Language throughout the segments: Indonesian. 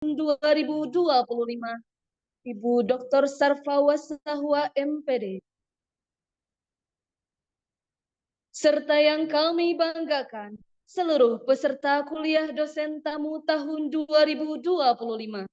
2025, Ibu Dr. Sarfa Wasahwa MPD. Serta yang kami banggakan, seluruh peserta kuliah dosen tamu tahun 2025.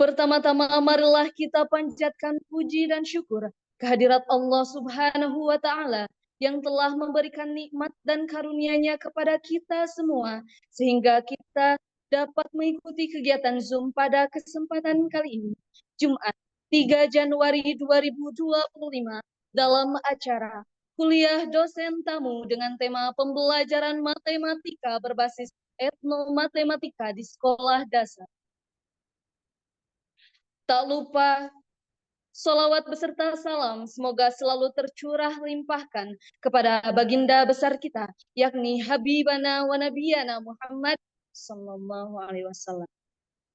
Pertama-tama marilah kita panjatkan puji dan syukur kehadirat Allah Subhanahu wa Ta'ala yang telah memberikan nikmat dan karunia-Nya kepada kita semua sehingga kita dapat mengikuti kegiatan Zoom pada kesempatan kali ini, Jumat 3 Januari 2025, dalam acara kuliah dosen tamu dengan tema pembelajaran matematika berbasis etnomatematika di sekolah dasar. Tak lupa, sholawat beserta salam semoga selalu tercurah limpahkan kepada baginda besar kita, yakni Habibana wa Nabiyana Muhammad Sallallahu Alaihi Wasallam.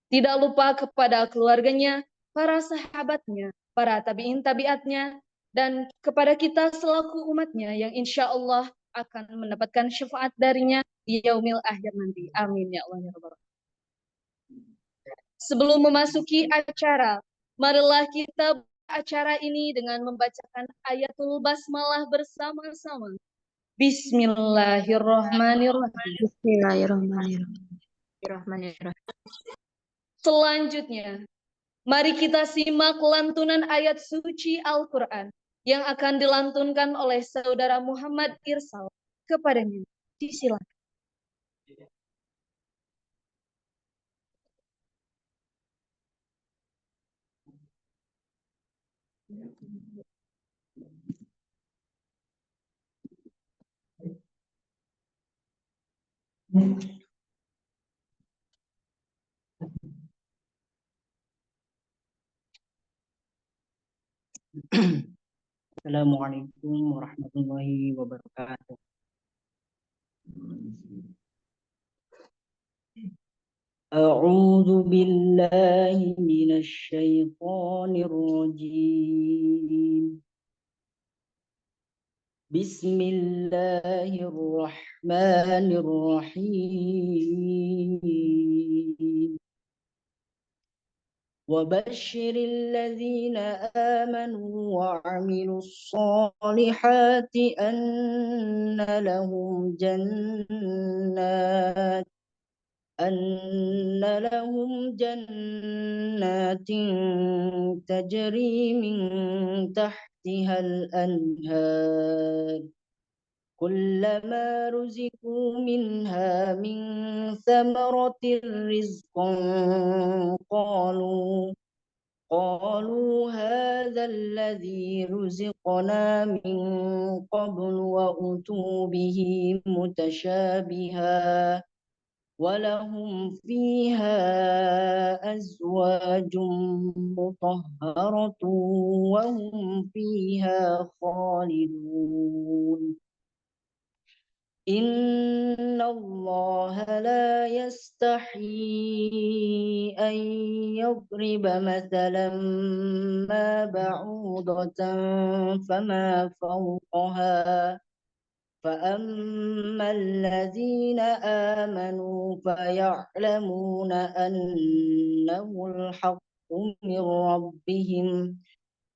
Tidak lupa kepada keluarganya, para sahabatnya, para tabi'in tabiatnya, dan kepada kita selaku umatnya yang insya Allah akan mendapatkan syafaat darinya di yaumil akhir nanti. Amin ya Allah ya Rabbal. Sebelum memasuki acara, marilah kita acara ini dengan membacakan ayatul basmalah bersama-sama. Bismillahirrahmanirrahim. Bismillahirrahmanirrahim. Selanjutnya, mari kita simak lantunan ayat suci Al-Quran yang akan dilantunkan oleh Saudara Muhammad Irsal kepadanya. Disilakan. Assalamualaikum warahmatullahi wabarakatuh. A'udzu billahi minasy syaithanir rajim. Bismillahirrahmanirrahim. وبشر الذين آمنوا وعملوا الصالحات أن لهم جنات تجري من تحتها الأنهار كلما رزقوا منها من ثمرة رزقا قالوا هذا الذي رزقنا من قبل وأتوا به متشابها ولهم فيها أزواج مطهرة وهم فيها خالدون إن الله لا يستحيي أن يضرب مثلا ما بعوضة فما فوقها فأما الذين آمنوا فيعلمون أنه الحق من ربهم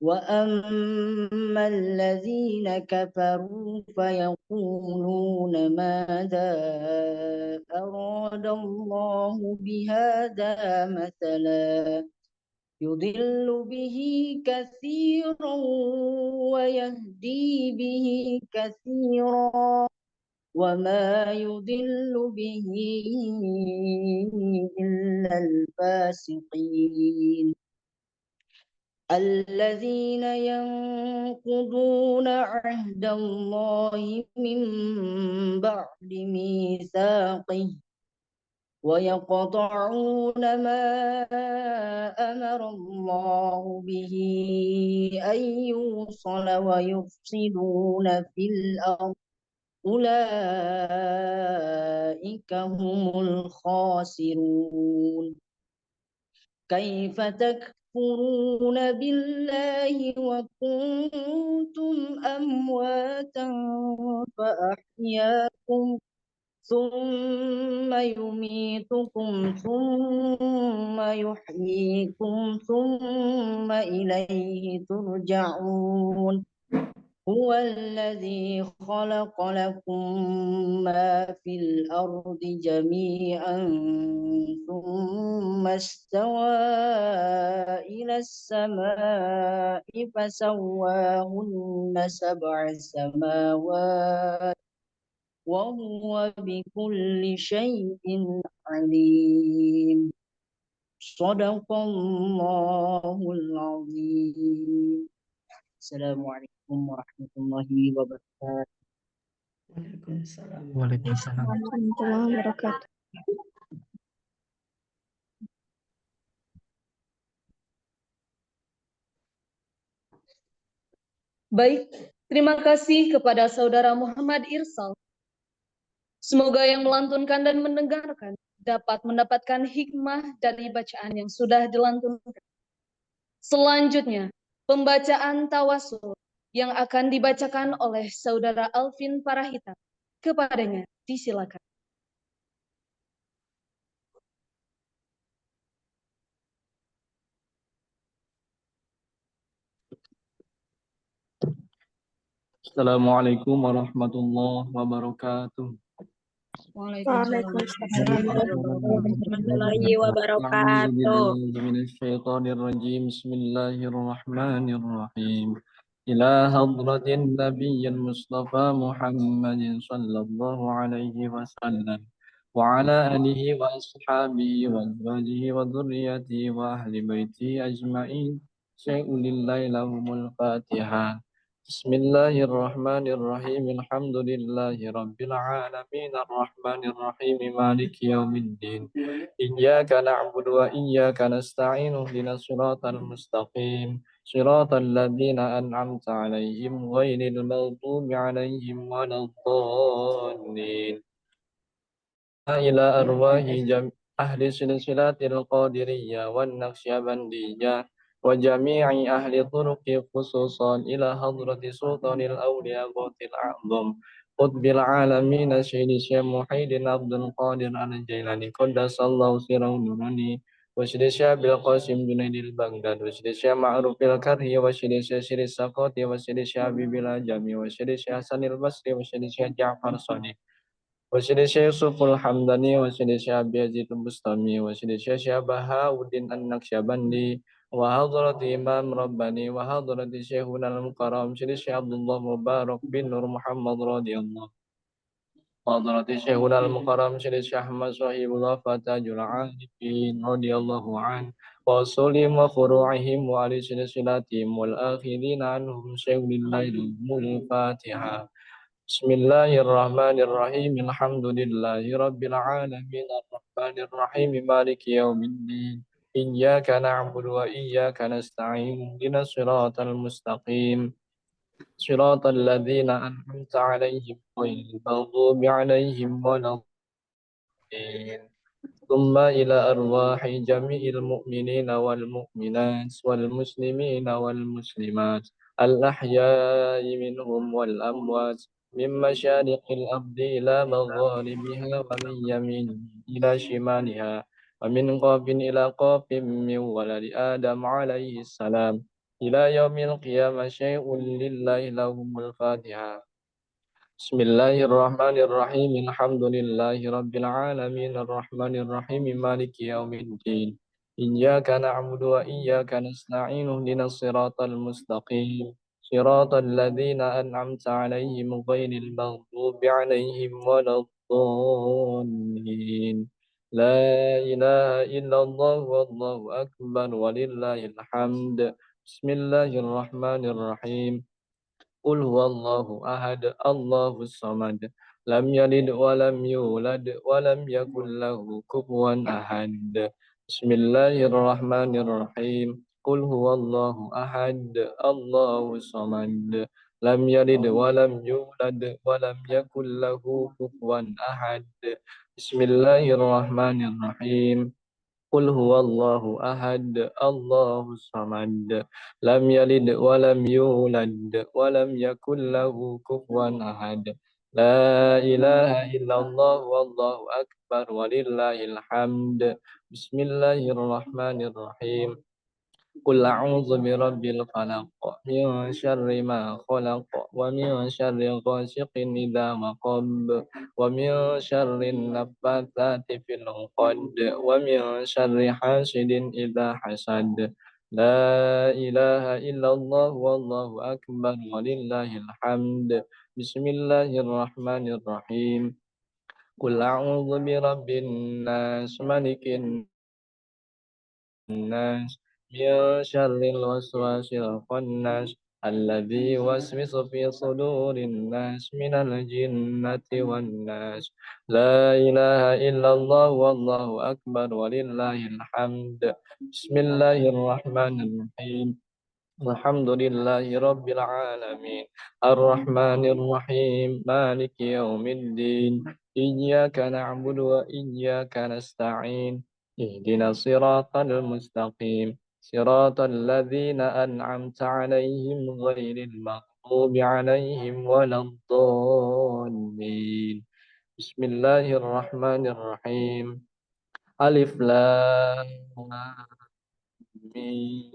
وأما الذين كفروا فيقولون ماذا أراد الله بهذا مثلا يضل به كثيرا ويهدي به كثيرا وما يضل به إلا الفاسقين الذين ينقضون عهد الله من بعد ميثاقه ويقطعون ما أمر الله به أن يوصل ويفسدون في الأرض أولئك هم الخاسرون كيف تكفرون بالله وكنتم أمواتا فأحياكم ثم يميتكم ثم يحييكم ثم إليه ترجعون هو الذي خلق لكم ما في الأرض جميعا ثم استوى إلى السماء فسواهن سبع سماوات وهو بكل شيء عليم صدق الله العظيم. السلام عليكم ورحمة الله وبركاته. Waalaikumsalam. Warahmatullahi wabarakatuh. Baik, terima kasih kepada Saudara Muhammad Irsal. Semoga yang melantunkan dan mendengarkan dapat mendapatkan hikmah dari bacaan yang sudah dilantunkan. Selanjutnya, pembacaan tawasul yang akan dibacakan oleh Saudara Alvin Parahita. Kepadanya, disilakan. Assalamualaikum warahmatullahi wabarakatuh. Waalaikumsalam warahmatullahi wabarakatuh. Bismillahirrahmanirrahim. Ila hadratin nabiyyin Mustafa Muhammadin sallallahu alaihi wasallam wa ala alihi wa ashabihi wa azwajihi wa dhurriyyatihi wa ahli baitihi ajma'in. Syai'ulillahi lahumul Fatihah. Bismillahirrahmanirrahim. Alhamdulillahi rabbil alamin arrahmanir rahim maliki yaumiddin. Iyyaka na'budu wa iyyaka nasta'in ihdinas siratal mustaqim. Siratal ladzina an'amta 'alaihim ghairil maghdubi 'alaihim waladdallin. Ila arwahi ahli silsilatil qadiriyah wan naqsyabandiyah wa jami'i ahli turuqi khususan ila hadrati sultanil awliya ghutil a'zam qutbil alamin sayyidi syekh Muhyiddin Abdul Qadir al-Jailani qaddasallahu sirrahu nurani wa sayyidi syekh Bil Qasim Junaidil Baghdad wa sayyidi syekh Ma'rufil Karhi wa sayyidi syekh Syirih Saqati wa sayyidi syekh Habibil Ajami wa sayyidi syekh Hasanil Basri wa sayyidi syekh Ja'far Sadiq wa sayyidi syekh Yusuful Hamdani wa sayyidi syekh Abi Yazid al-Bustami wa sayyidi syekh Bahauddin An-Naqsyabandi wa hadrati Imam Rabbani wa hadrati Syekhuna al-Mukarram sayyidi Syekh Abdullah Mubarak bin Nur Muhammad radhiyallahu wa hadrati Syekhuna al-Mukarram sayyidi Syekh Ahmad Sahibullah Fatajul Arifin radhiyallahu an wa usulihim wa furu'ihim wa ali silsilatihim wal akhirina anhum syai'ulillahi lahumul Fatihah. Bismillahirrahmanirrahim. Alhamdulillahi rabbil alamin arrahmanirrahim maliki yaumiddin. Iyyaka na'budu wa iyyaka nasta'in ihdinas siratal mustaqim siratal ladzina an'amta 'alaihim ghairil maghdubi 'alaihim waladdallin. Thumma ila arwahi jami'il mu'minina wal mu'minat wal muslimina wal muslimat al-ahya'i minhum wal amwat min masyariqil ardi ila magharibiha wa min yaminihi ila shimaliha wa min qafin ila qafin min waladi Adam alaihi salam ila yaumil qiyamah syai'un lillahi lahumul Fatihah. Bismillahirrahmanirrahim. Alhamdulillahi rabbil alamin arrahmanir rahim maliki yaumiddin. Iyyaka na'budu wa iyyaka nasta'in ihdinas siratal mustaqim. Siratal ladzina an'amta 'alaihim ghairil maghdubi 'alaihim waladdallin. La ilaha illallah wallahu akbar walillahil hamd. Bismillahirrahmanirrahim. Qul huwallahu ahad, Allahus samad, lam yalid wa lam yulad wa lam yakul lahu kufuwan ahad. Bismillahirrahmanirrahim. Qul huwallahu ahad, Allahus samad, lam yalid wa lam yulad wa lam yakul lahu kufuwan ahad. Bismillahirrahmanirrahim. Qul huwallahu ahad, Allahus samad, lam yalid wa lam yulad wa lam yakul lahu kufuwan ahad. لا إله إلا الله والله أكبر ولله الحمد. بسم الله الرحمن الرحيم. قل أعوذ برب الفلق من شر ما خلق ومن شر غاسق إذا وقب ومن شر النفاثات في العقد ومن شر حاسد إذا حسد. لا إله إلا الله والله أكبر ولله الحمد. بسم الله الرحمن الرحيم. قل أعوذ برب الناس ملك الناس من شر الوسواس الخناس الذي يوسوس في صدور الناس من الجنة والناس. لا إله إلا الله والله أكبر ولله الحمد. بسم الله الرحمن الرحيم. الحمد لله رب العالمين الرحمن الرحيم مالك يوم الدين إياك نعبد وإياك نستعين اهدنا الصراط المستقيم صراط الذين أنعمت عليهم غير المغضوب عليهم ولا الضالين. بسم الله الرحمن الرحيم. ألف لام ميم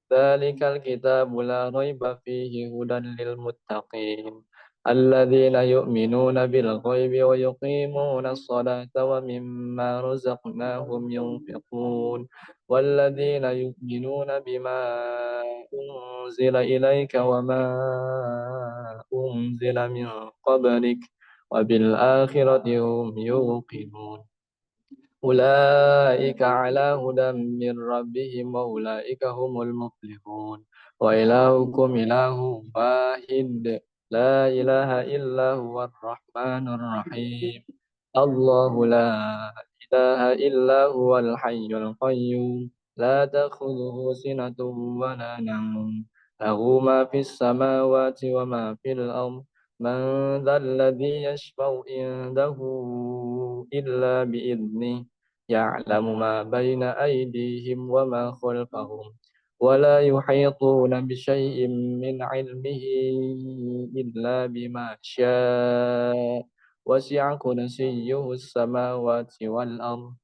ذلك الكتاب لا ريب فيه هدى للمتقين الذين يؤمنون بالغيب ويقيمون الصلاة ومما رزقناهم ينفقون والذين يؤمنون بما أنزل إليك وما أنزل من قبلك وبالآخرة هم يوقنون أولئك على هدى من ربهم وأولئك هم المفلحون وإلهكم إله واحد لا إله إلا هو الرحمن الرحيم الله لا إله إلا هو الحي القيوم لا تأخذه سنة ولا نوم له ما في السماوات وما في الأرض من ذا الذي يشفع عنده إلا بإذنه يعلم ما بين أيديهم وما خلفهم ولا يحيطون بشيء من علمه إلا بما شاء وسع كرسيه السماوات والأرض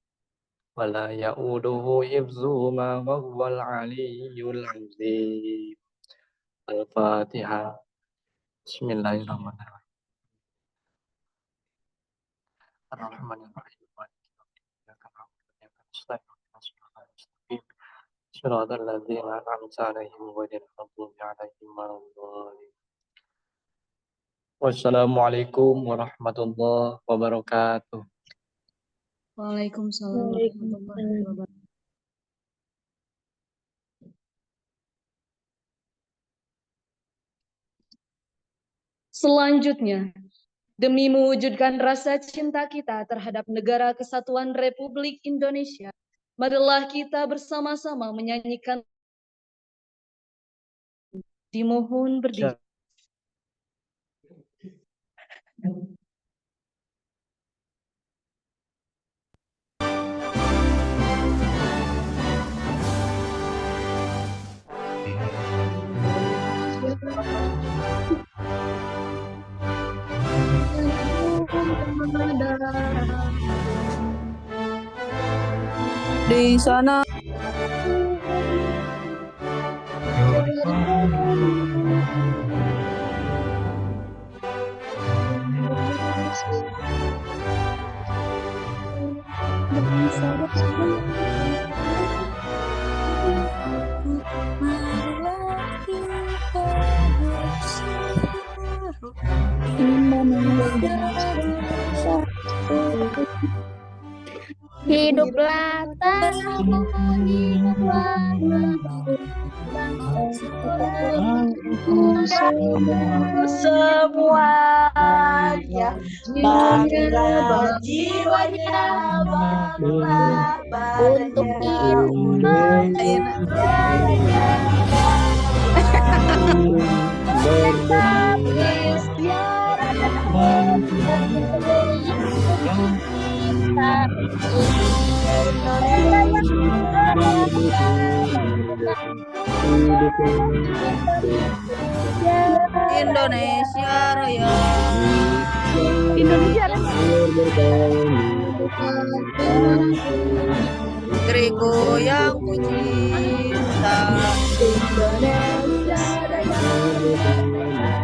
ولا يؤوده حفظهما وهو العلي العظيم. الفاتحة. بسم الله الرحمن الرحيم. الرحمن الرحيم إياك نعبد وإياك نستعين اهدنا الصراط المستقيم صراط الذين أنعمت عليهم غير المغضوب عليهم ولا الضالين. Wassalamualaikum warahmatullahi wabarakatuh. Waalaikumsalam warahmatullahi wabarakatuh. Selanjutnya, demi mewujudkan rasa cinta kita terhadap Negara Kesatuan Republik Indonesia, marilah kita bersama-sama menyanyikan Dimohon berdiri. Di sana hiduplah tanahku, hiduplah semuanya, bangga jiwanya, bangga untuk hidup Indonesia Raya. Indonesia Raya. Negeriku yang kucinta. Indonesia Raya.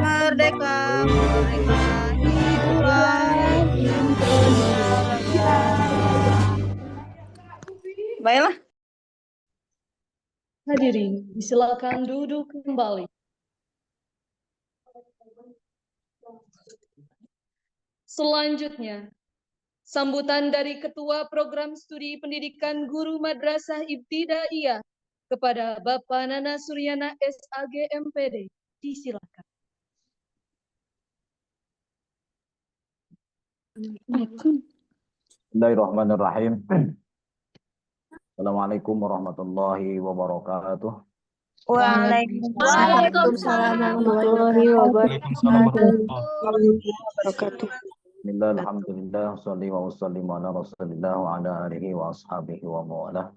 Merdeka, merdeka, hiduplah Indonesia Raya. Baiklah. Hadirin, silakan duduk kembali. Selanjutnya, sambutan dari Ketua Program Studi Pendidikan Guru Madrasah Ibtidaiyah kepada Bapak Nana Suryana SAG MPD. Disilakan. Bismillahirrahmanirrahim. Assalamualaikum warahmatullahi wabarakatuh. Waalaikumsalam warahmatullahi wabarakatuh. Bismillah, alhamdulillah, salli wa sallim ala rasulillah wa ala alihi wa ashabihi wa mawalah.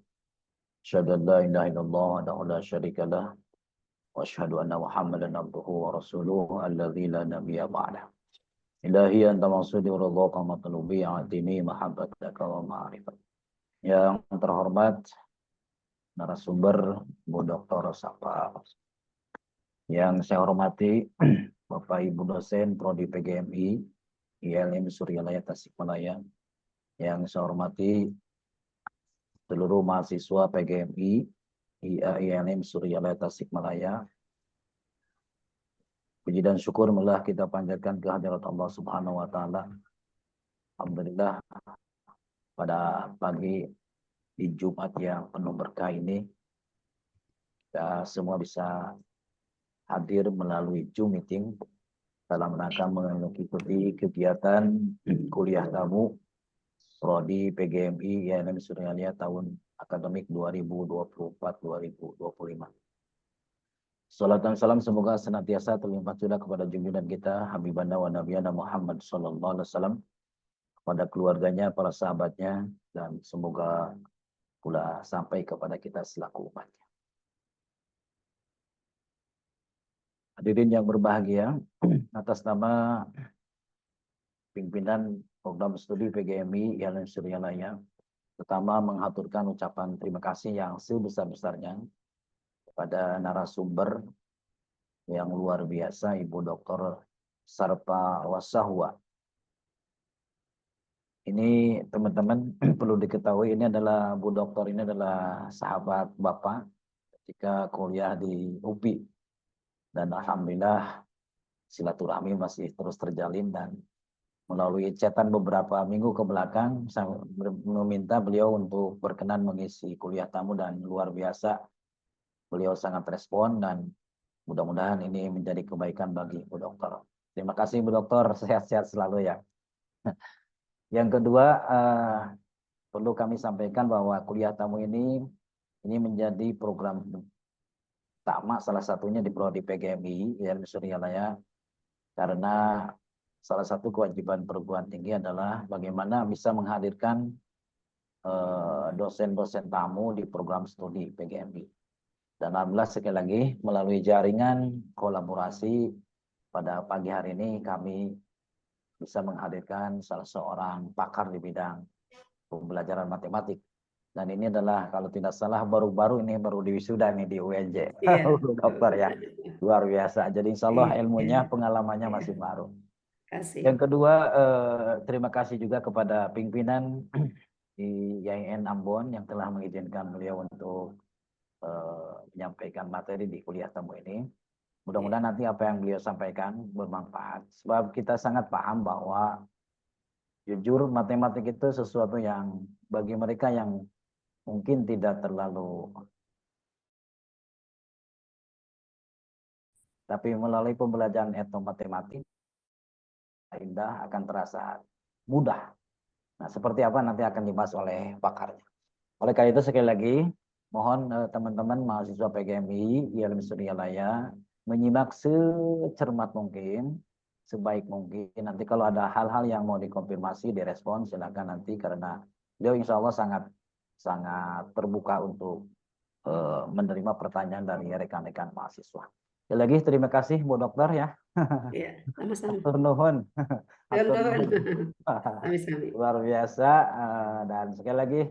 Asyhadu an la ilaha illallah wa la syarika lah. Wa asyhadu anna Muhammadan abduhu wa rasuluhu alladzi la nabiyya ba'dah. Ilahi anta maksudi wa ridhaka matlubi atini mahabbataka wa ma'rifat. Yang terhormat narasumber Bu Dr. Sapa. Yang saya hormati Bapak Ibu dosen Prodi PGMI ILM Suryalaya Tasikmalaya. Yang saya hormati seluruh mahasiswa PGMI ILM Suryalaya Tasikmalaya. Puji dan syukur malah kita panjatkan kehadirat Allah Subhanahu wa taala. Alhamdulillah pada pagi di Jumat yang penuh berkah ini kita semua bisa hadir melalui Zoom meeting dalam rangka mengikuti kegiatan kuliah tamu Prodi PGMI ILM Suryalaya tahun akademik 2024-2025. Salat dan salam semoga senantiasa terlimpah curah kepada junjungan kita Habibana wa Nabiyana Muhammad sallallahu alaihi wasallam, kepada keluarganya, para sahabatnya, dan semoga pula sampai kepada kita selaku umatnya. Hadirin yang berbahagia, atas nama pimpinan program studi PGMI ILM Suryalaya, pertama menghaturkan ucapan terima kasih yang sebesar-besarnya kepada narasumber yang luar biasa, Ibu Dr. Sarpa Wasahwa. Ini teman-teman perlu diketahui, ini adalah Bu Doktor, ini adalah sahabat Bapak ketika kuliah di UPI. Dan alhamdulillah silaturahmi masih terus terjalin, dan melalui chatan beberapa minggu ke belakang saya meminta beliau untuk berkenan mengisi kuliah tamu, dan luar biasa beliau sangat respon, dan mudah-mudahan ini menjadi kebaikan bagi Bu Dokter. Terima kasih Bu Dokter, sehat-sehat selalu ya. Yang kedua, perlu kami sampaikan bahwa kuliah tamu ini menjadi program utama salah satunya di Prodi PGMI ILM Suryalaya, karena salah satu kewajiban perguruan tinggi adalah bagaimana bisa menghadirkan dosen-dosen tamu di program studi PGMI. Dan alhamdulillah sekali lagi melalui jaringan kolaborasi pada pagi hari ini kami bisa menghadirkan salah seorang pakar di bidang pembelajaran matematik. Dan ini adalah kalau tidak salah baru-baru ini baru diwisuda nih di UNJ. Dokter ya, luar biasa. Jadi insya Allah ilmunya, pengalamannya masih baru. Yang kedua, terima kasih juga kepada pimpinan di YIN Ambon yang telah mengizinkan beliau untuk menyampaikan materi di kuliah tamu ini. Mudah-mudahan nanti apa yang beliau sampaikan bermanfaat. Sebab kita sangat paham bahwa jujur matematik itu sesuatu yang bagi mereka yang mungkin tidak terlalu, tapi melalui pembelajaran etnomatematik indah akan terasa mudah. Nah, seperti apa nanti akan dibahas oleh pakarnya. Oleh karena itu sekali lagi mohon teman-teman mahasiswa PGMI ILM Suryalaya menyimak secermat mungkin, sebaik mungkin. Nanti kalau ada hal-hal yang mau dikonfirmasi, direspon, silakan nanti, karena beliau insya Allah sangat terbuka untuk menerima pertanyaan dari rekan-rekan mahasiswa. Sekali lagi terima kasih Bu Dokter ya. Iya, sama-sama. Atur nuhun. Atur Nuhun. nuhun. Sami-sami. Luar biasa, dan sekali lagi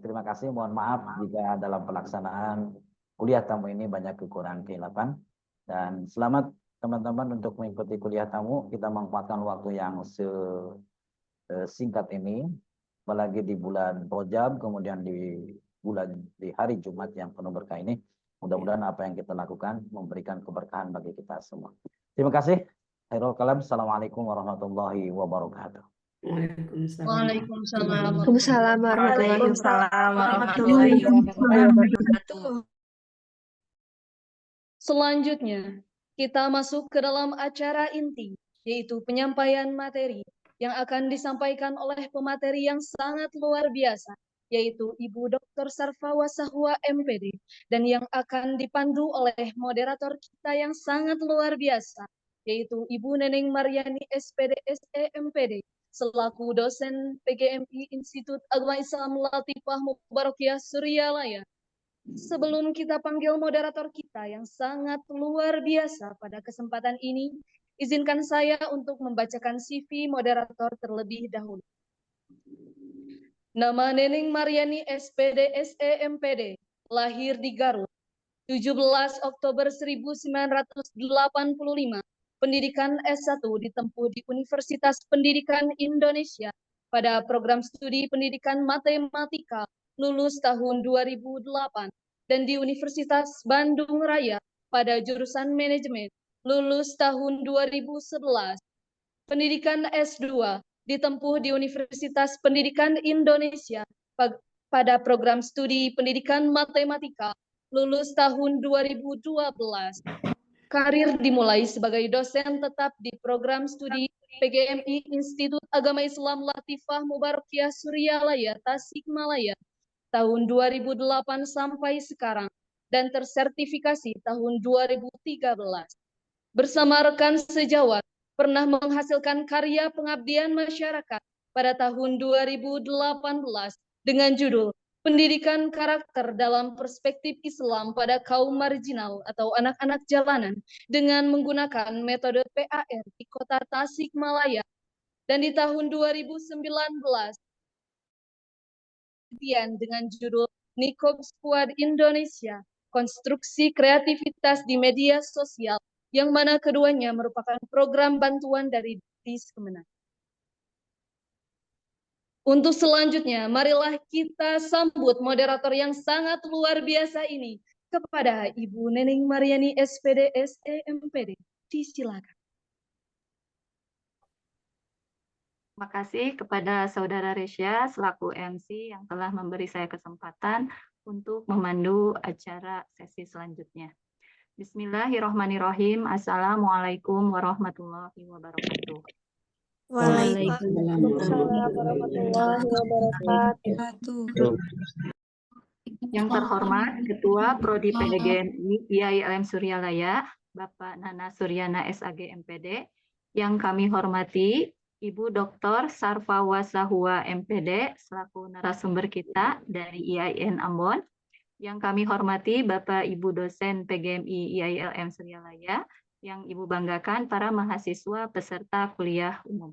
terima kasih. Mohon maaf jika dalam pelaksanaan kuliah tamu ini banyak kekurangan kehilapan, dan selamat teman-teman untuk mengikuti kuliah tamu. Kita manfaatkan waktu yang singkat ini, apalagi di bulan Rajab, kemudian di hari Jumat yang penuh berkah ini. Mudah-mudahan apa yang kita lakukan memberikan keberkahan bagi kita semua. Terima kasih. Khairul kalam. Assalamualaikum warahmatullahi wabarakatuh. Waalaikumsalam. Waalaikumsalam warahmatullahi wabarakatuh. Selanjutnya, kita masuk ke dalam acara inti, yaitu penyampaian materi yang akan disampaikan oleh pemateri yang sangat luar biasa, yaitu Ibu Dr. Sarfa Wasahwa MPD, dan yang akan dipandu oleh moderator kita yang sangat luar biasa, yaitu Ibu Neneng Maryani SPD SE MPD, selaku dosen PGMI Institut Agama Islam Latifah Mubarakiyah Suryalaya. Sebelum kita panggil moderator kita yang sangat luar biasa pada kesempatan ini, izinkan saya untuk membacakan CV moderator terlebih dahulu. Nama Neneng Maryani SPD SE MPD, lahir di Garut, 17 Oktober 1985, pendidikan S1 ditempuh di Universitas Pendidikan Indonesia pada program studi pendidikan matematika, lulus tahun 2008, dan di Universitas Bandung Raya pada jurusan manajemen, lulus tahun 2011. Pendidikan S2 ditempuh di Universitas Pendidikan Indonesia pada program studi pendidikan matematika, lulus tahun 2012. Karir dimulai sebagai dosen tetap di program studi PGMI Institut Agama Islam Latifah Mubarakiyah Suryalaya Tasikmalaya tahun 2008 sampai sekarang, dan tersertifikasi tahun 2013. Bersama rekan sejawat, pernah menghasilkan karya pengabdian masyarakat pada tahun 2018 dengan judul Pendidikan Karakter dalam Perspektif Islam pada Kaum Marginal atau Anak-anak Jalanan dengan menggunakan metode PAR di Kota Tasikmalaya. Dan di tahun 2019 dengan judul Nikob Squad Indonesia, Konstruksi Kreativitas di Media Sosial, yang mana keduanya merupakan program bantuan dari Diskemenag. Untuk selanjutnya, marilah kita sambut moderator yang sangat luar biasa ini, kepada Ibu Neneng Maryani SPD SE MPD. Disilakan. Terima kasih kepada Saudara Resya selaku MC yang telah memberi saya kesempatan untuk memandu acara sesi selanjutnya. Bismillahirrahmanirrahim. Assalamualaikum warahmatullahi wabarakatuh. Waalaikumsalam warahmatullahi wabarakatuh. Yang terhormat Ketua Prodi PGMI IAIN Suryalaya, Bapak Nana Suryana SAG MPD, yang kami hormati Ibu Dr. Sarfa Wasahwa MPD selaku narasumber kita dari IAIN Ambon, yang kami hormati Bapak Ibu dosen PGMI IAIN Suryalaya, yang Ibu banggakan para mahasiswa peserta kuliah umum.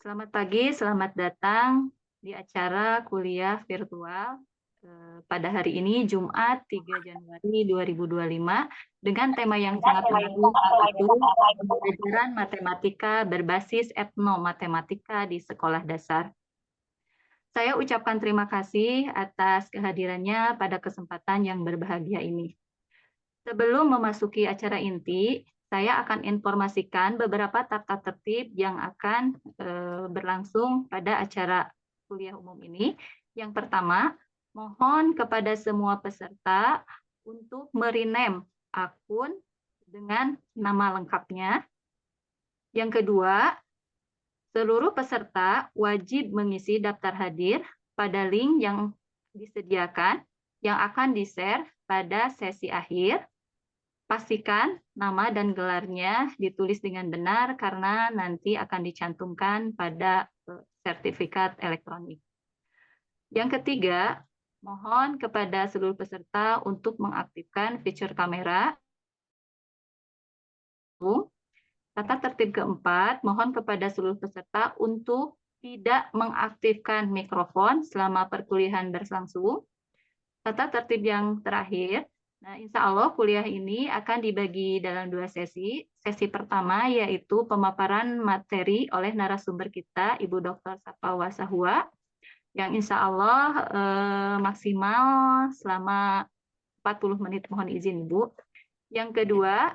Selamat pagi, selamat datang di acara kuliah virtual pada hari ini Jumat 3 Januari 2025 dengan tema yang sangat menarik, yaitu pelajaran matematika berbasis etnomatematika di sekolah dasar. Saya ucapkan terima kasih atas kehadirannya pada kesempatan yang berbahagia ini. Sebelum memasuki acara inti, saya akan informasikan beberapa tata tertib yang akan berlangsung pada acara kuliah umum ini. Yang pertama, mohon kepada semua peserta untuk merename akun dengan nama lengkapnya. Yang kedua, seluruh peserta wajib mengisi daftar hadir pada link yang disediakan yang akan di-share pada sesi akhir. Pastikan nama dan gelarnya ditulis dengan benar karena nanti akan dicantumkan pada sertifikat elektronik. Yang ketiga, Mohon kepada seluruh peserta untuk mengaktifkan fitur kamera. Tata tertib keempat, mohon kepada seluruh peserta untuk tidak mengaktifkan mikrofon selama perkuliahan berlangsung. Tata tertib yang terakhir, nah insya Allah kuliah ini akan dibagi dalam 2 sesi. Sesi pertama yaitu pemaparan materi oleh narasumber kita, Ibu Dr. Safa Wasahua, yang insya Allah maksimal selama 40 menit, mohon izin Ibu. Yang kedua,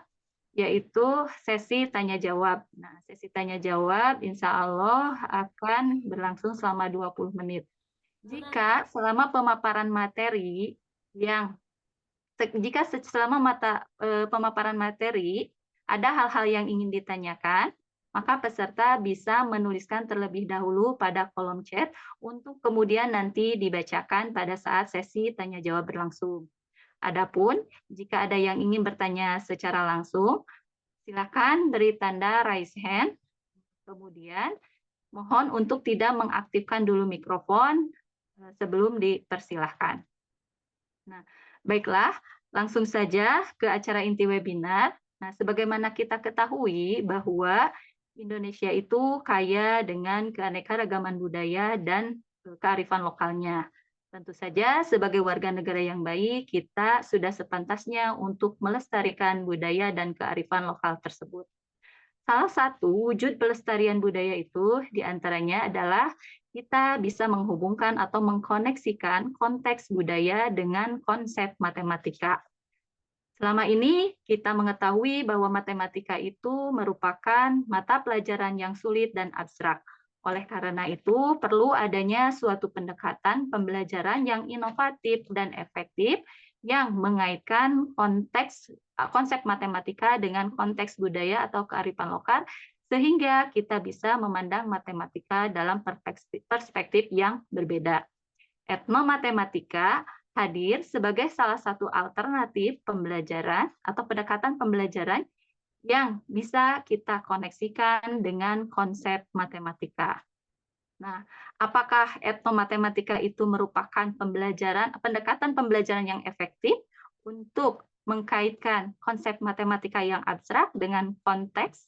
yaitu sesi tanya-jawab. Nah, sesi tanya-jawab insya Allah akan berlangsung selama 20 menit. Jika selama pemaparan materi pemaparan materi ada hal-hal yang ingin ditanyakan, maka peserta bisa menuliskan terlebih dahulu pada kolom chat untuk kemudian nanti dibacakan pada saat sesi tanya-jawab berlangsung. Adapun jika ada yang ingin bertanya secara langsung, silakan beri tanda raise hand. Kemudian mohon untuk tidak mengaktifkan dulu mikrofon sebelum dipersilahkan. Nah, baiklah, langsung saja ke acara inti webinar. Nah, sebagaimana kita ketahui bahwa Indonesia itu kaya dengan keanekaragaman budaya dan kearifan lokalnya. Tentu saja sebagai warga negara yang baik, kita sudah sepantasnya untuk melestarikan budaya dan kearifan lokal tersebut. Salah satu wujud pelestarian budaya itu diantaranya adalah kita bisa menghubungkan atau mengkoneksikan konteks budaya dengan konsep matematika. Selama ini kita mengetahui bahwa matematika itu merupakan mata pelajaran yang sulit dan abstrak. Oleh karena itu, perlu adanya suatu pendekatan pembelajaran yang inovatif dan efektif yang mengaitkan konsep matematika dengan konteks budaya atau kearifan lokal, sehingga kita bisa memandang matematika dalam perspektif yang berbeda. Etnomatematika hadir sebagai salah satu alternatif pembelajaran atau pendekatan pembelajaran yang bisa kita koneksikan dengan konsep matematika. Nah, apakah etnomatematika itu merupakan pendekatan pembelajaran yang efektif untuk mengkaitkan konsep matematika yang abstrak dengan konteks?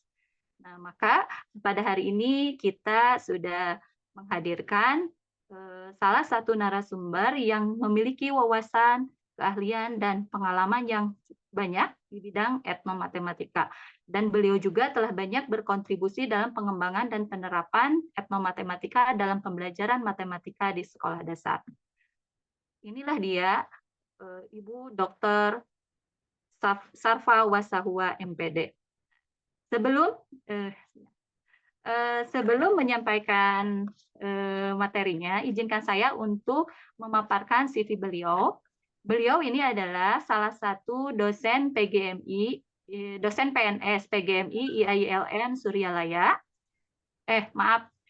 Nah, maka pada hari ini kita sudah menghadirkan salah satu narasumber yang memiliki wawasan, keahlian, dan pengalaman yang banyak di bidang etnomatematika. Dan beliau juga telah banyak berkontribusi dalam pengembangan dan penerapan etnomatematika dalam pembelajaran matematika di sekolah dasar. Inilah dia, Ibu Dr. Safa Wasahua, MPD. Sebelum menyampaikan materinya, izinkan saya untuk memaparkan CV beliau. Beliau ini adalah salah satu dosen PGMI, dosen PNS PGMI IAILM Suryalaya.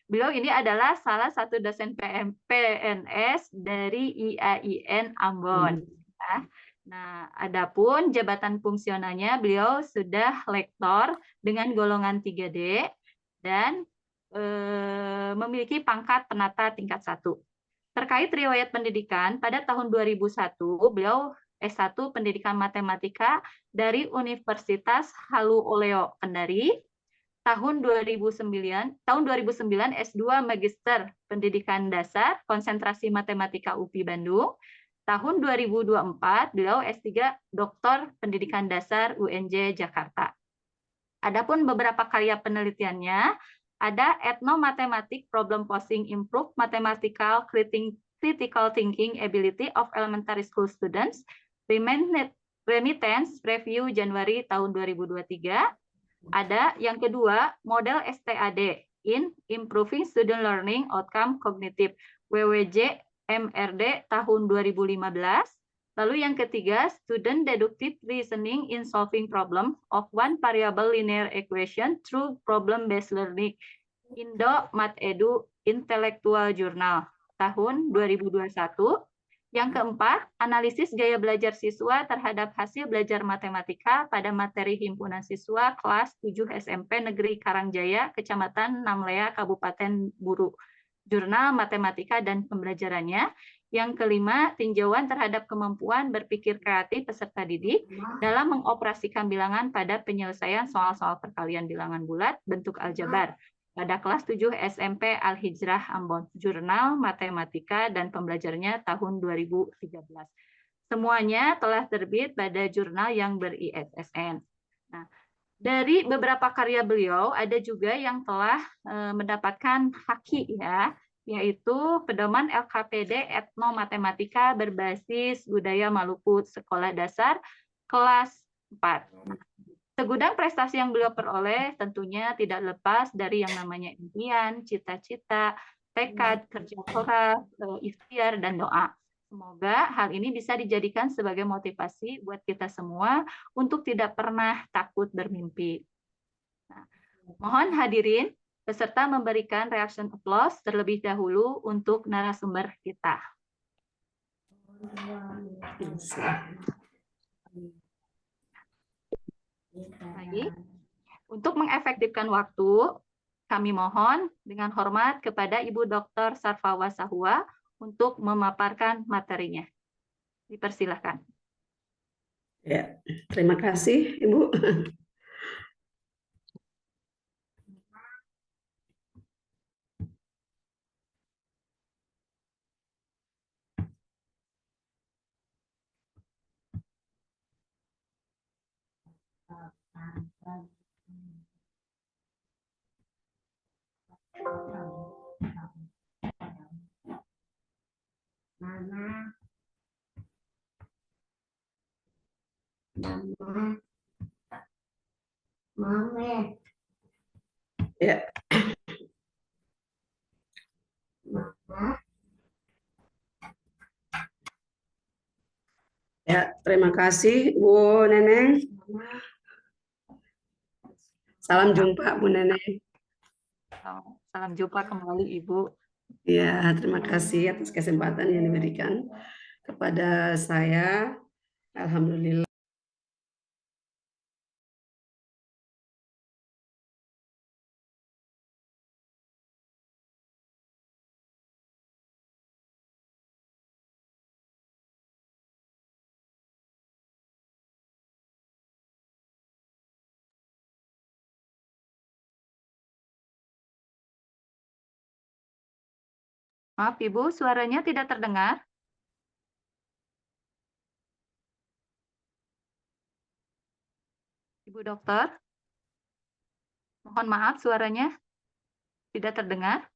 Beliau ini adalah salah satu dosen PNS dari IAIN Ambon. Nah, adapun jabatan fungsionalnya, beliau sudah lektor dengan golongan 3D dan memiliki pangkat penata tingkat 1. Terkait riwayat pendidikan, pada tahun 2001 beliau S1 Pendidikan Matematika dari Universitas Halu Oleo Kendari. Tahun 2009 S2 Magister Pendidikan Dasar Konsentrasi Matematika UPI Bandung. Tahun 2024 beliau S3 Doktor Pendidikan Dasar UNJ Jakarta. Adapun beberapa karya penelitiannya, ada Ethnomathematic Problem Posing Improve Mathematical Critical Thinking Ability of Elementary School Students, Remittance Review Januari tahun 2023. Ada yang kedua, model STAD in Improving Student Learning Outcome Cognitive, WWJ MRD tahun 2015. Lalu yang ketiga, Student Deductive Reasoning in Solving Problem of One Variable Linear Equation Through Problem-Based Learning, Indo Math-Edu Intellectual Journal tahun 2021. Yang keempat, analisis gaya belajar siswa terhadap hasil belajar matematika pada materi himpunan siswa kelas 7 SMP Negeri Karangjaya, Kecamatan Namlea, Kabupaten Buru. Jurnal Matematika dan Pembelajarannya. Yang kelima, tinjauan terhadap kemampuan berpikir kreatif peserta didik dalam mengoperasikan bilangan pada penyelesaian soal-soal perkalian bilangan bulat bentuk aljabar pada kelas 7 SMP Al-Hijrah Ambon, jurnal matematika dan pembelajarnya tahun 2013. Semuanya telah terbit pada jurnal yang ber-ISSN. Nah, dari beberapa karya beliau ada juga yang telah mendapatkan haki ya, yaitu pedoman LKPD Etnomatematika berbasis budaya Maluku Sekolah Dasar kelas 4. Segudang prestasi yang beliau peroleh tentunya tidak lepas dari yang namanya impian, cita-cita, tekad, kerja keras, ikhtiar, dan doa. Semoga hal ini bisa dijadikan sebagai motivasi buat kita semua untuk tidak pernah takut bermimpi. Nah, mohon hadirin peserta memberikan reaction applause terlebih dahulu untuk narasumber kita. Baik, untuk mengefektifkan waktu, kami mohon dengan hormat kepada Ibu Dr. Sarfawa Sahua untuk memaparkan materinya. Dipersilahkan. Ya, terima kasih, Ibu. Ya. Ya, terima kasih Bu Neneng. Salam jumpa Bu Neneng. Salam jumpa kembali Ibu. Ya, terima kasih atas kesempatan yang diberikan kepada saya. Alhamdulillah. Maaf Ibu, suaranya tidak terdengar. Ibu Dokter, mohon maaf suaranya tidak terdengar.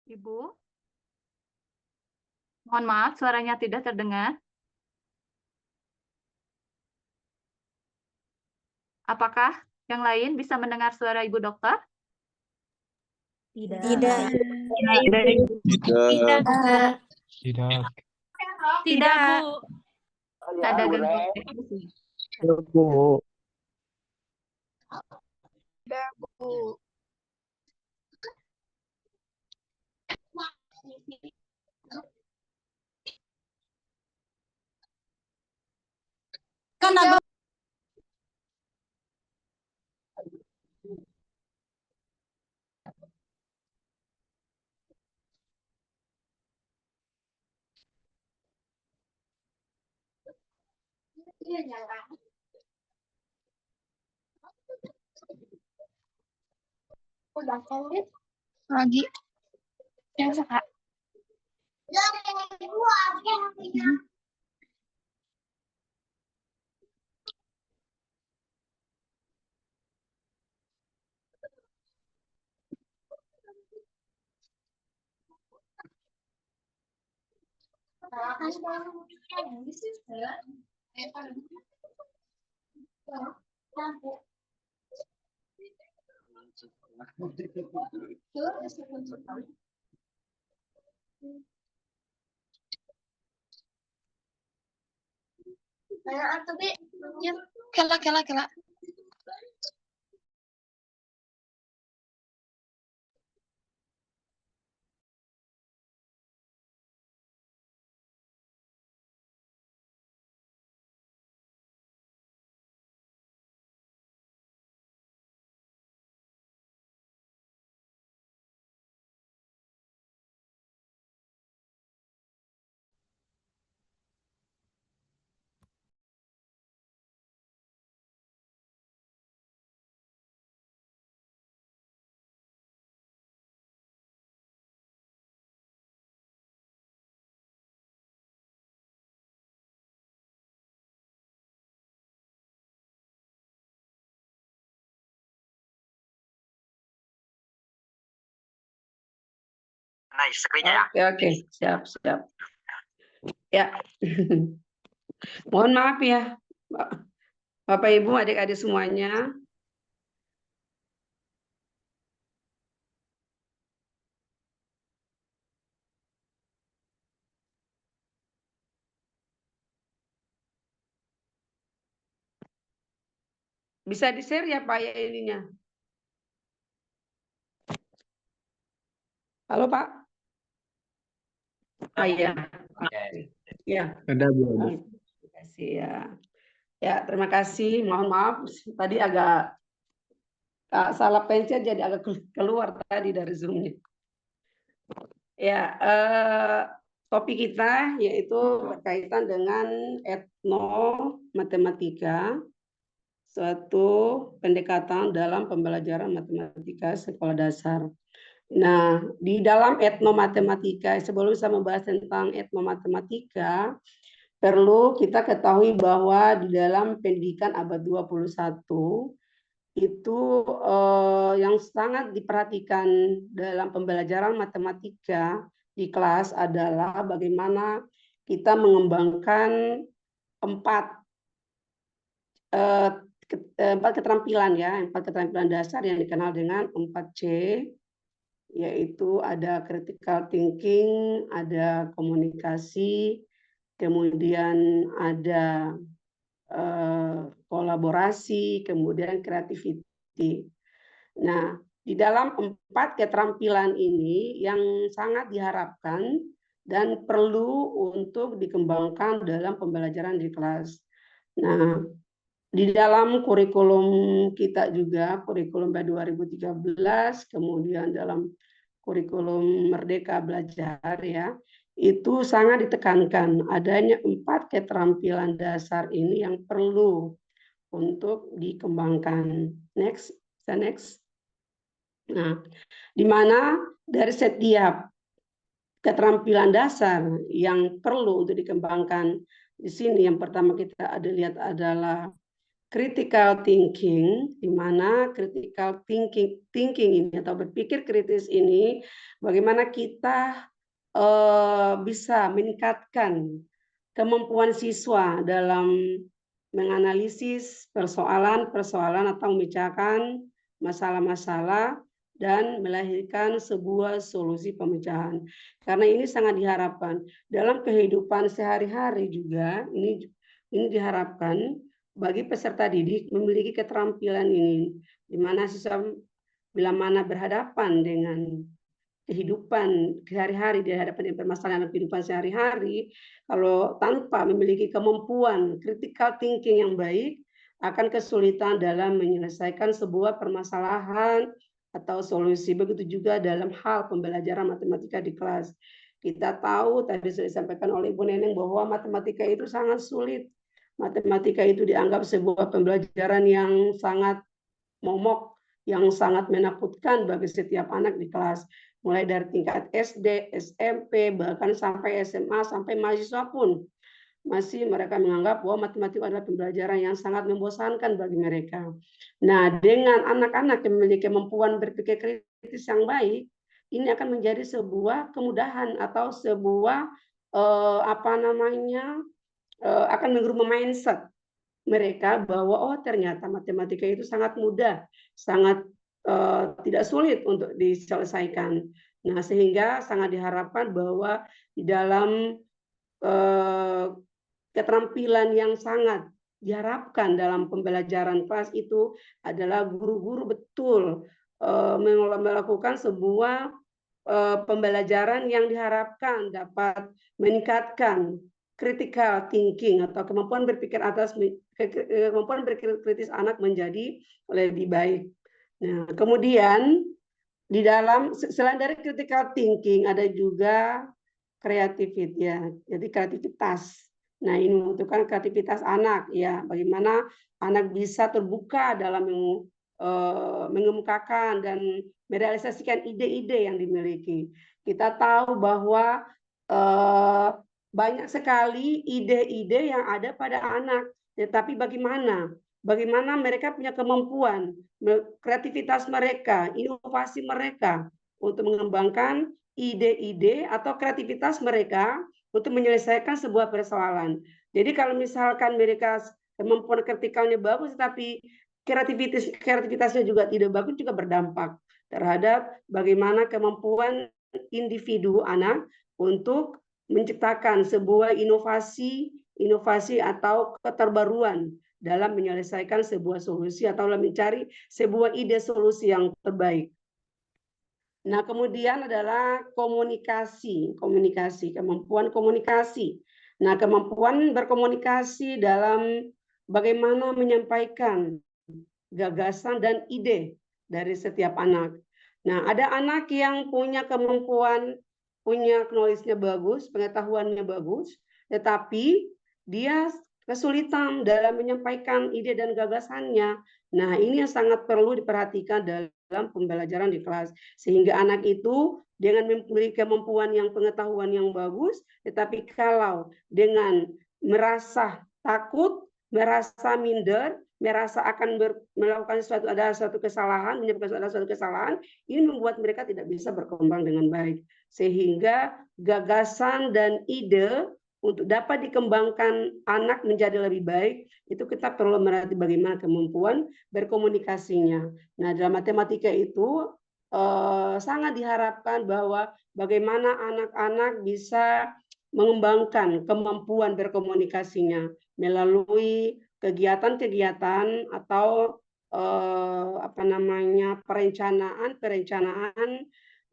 Ibu, mohon maaf suaranya tidak terdengar. Apakah yang lain bisa mendengar suara Ibu Dokter? Tidak. Tidak. Tidak. Tidak, Bu. Ada gangguan teknis. Bu. Tidak, Bu. Kan ada lagi yang suka. Kela. Oke, siap. Ya, mohon maaf ya, Bapak Ibu, adik-adik semuanya. Bisa di-share ya Pak ya ininya. Halo Pak. Iya. Ya. Ada Bu. Terima kasih ya. Ya, terima kasih. Mohon maaf tadi agak salah pencet jadi agak keluar tadi dari Zoom-nya. Ya, topik kita yaitu berkaitan dengan etnomatematika, suatu pendekatan dalam pembelajaran matematika sekolah dasar. Nah, di dalam etnomatematika, sebelum saya membahas tentang etnomatematika, perlu kita ketahui bahwa di dalam pendidikan abad 21 itu yang sangat diperhatikan dalam pembelajaran matematika di kelas adalah bagaimana kita mengembangkan empat keterampilan ya, empat keterampilan dasar yang dikenal dengan 4C, yaitu ada critical thinking, ada komunikasi, kemudian ada kolaborasi, kemudian creativity. Nah, di dalam empat keterampilan ini yang sangat diharapkan dan perlu untuk dikembangkan dalam pembelajaran di kelas. Nah, di dalam kurikulum kita juga, kurikulum 2013, kemudian dalam kurikulum Merdeka Belajar ya, itu sangat ditekankan adanya empat keterampilan dasar ini yang perlu untuk dikembangkan. Next. Nah, di mana dari setiap keterampilan dasar yang perlu untuk dikembangkan di sini yang pertama kita lihat adalah critical thinking, di mana critical thinking ini atau berpikir kritis ini bagaimana kita bisa meningkatkan kemampuan siswa dalam menganalisis persoalan-persoalan atau memecahkan masalah-masalah dan melahirkan sebuah solusi pemecahan. Karena ini sangat diharapkan dalam kehidupan sehari-hari juga ini diharapkan bagi peserta didik memiliki keterampilan ini, di mana siswa bila mana berhadapan dengan kehidupan sehari-hari, di hadapan permasalahan kehidupan sehari-hari, kalau tanpa memiliki kemampuan critical thinking yang baik, akan kesulitan dalam menyelesaikan sebuah permasalahan atau solusi. Begitu juga dalam hal pembelajaran matematika di kelas. Kita tahu tadi sudah disampaikan oleh Ibu Neneng bahwa matematika itu sangat sulit. Matematika itu dianggap sebuah pembelajaran yang sangat momok, yang sangat menakutkan bagi setiap anak di kelas. Mulai dari tingkat SD, SMP, bahkan sampai SMA, sampai mahasiswa pun. Masih mereka menganggap bahwa matematika adalah pembelajaran yang sangat membosankan bagi mereka. Nah, dengan anak-anak yang memiliki kemampuan berpikir kritis yang baik, ini akan menjadi sebuah kemudahan atau sebuah akan mengubah mindset mereka bahwa oh ternyata matematika itu sangat mudah, sangat tidak sulit untuk diselesaikan. Nah, sehingga sangat diharapkan bahwa di dalam keterampilan yang sangat diharapkan dalam pembelajaran kelas itu adalah guru-guru betul melakukan sebuah pembelajaran yang diharapkan dapat meningkatkan critical thinking atau kemampuan berpikir kemampuan berpikir kritis anak menjadi lebih baik. Nah, kemudian di dalam selain dari critical thinking ada juga kreativitas ya. Jadi kreativitas. Nah, ini membutuhkan kreativitas anak ya. Bagaimana anak bisa terbuka dalam mengemukakan dan merealisasikan ide-ide yang dimiliki. Kita tahu bahwa banyak sekali ide-ide yang ada pada anak, tetapi bagaimana mereka punya kemampuan, kreativitas mereka, inovasi mereka untuk mengembangkan ide-ide atau kreativitas mereka untuk menyelesaikan sebuah persoalan. Jadi kalau misalkan mereka kemampuan kritikalnya bagus, tapi kreativitasnya juga tidak bagus, juga berdampak terhadap bagaimana kemampuan individu anak untuk menciptakan sebuah inovasi atau keterbaruan dalam menyelesaikan sebuah solusi atau dalam mencari sebuah ide solusi yang terbaik. Nah, kemudian adalah komunikasi, kemampuan komunikasi. Nah, kemampuan berkomunikasi dalam bagaimana menyampaikan gagasan dan ide dari setiap anak. Nah, ada anak yang punya kemampuan, punya knowledge-nya bagus, pengetahuannya bagus, tetapi dia kesulitan dalam menyampaikan ide dan gagasannya. Nah, ini yang sangat perlu diperhatikan dalam pembelajaran di kelas. Sehingga anak itu dengan memiliki kemampuan yang pengetahuan yang bagus, tetapi kalau dengan merasa takut, merasa minder, merasa akan melakukan suatu kesalahan, menyebabkan suatu kesalahan, ini membuat mereka tidak bisa berkembang dengan baik. Sehingga gagasan dan ide untuk dapat dikembangkan anak menjadi lebih baik, itu kita perlu merhati bagaimana kemampuan berkomunikasinya. Nah, dalam matematika itu sangat diharapkan bahwa bagaimana anak-anak bisa mengembangkan kemampuan berkomunikasinya melalui kegiatan-kegiatan atau perencanaan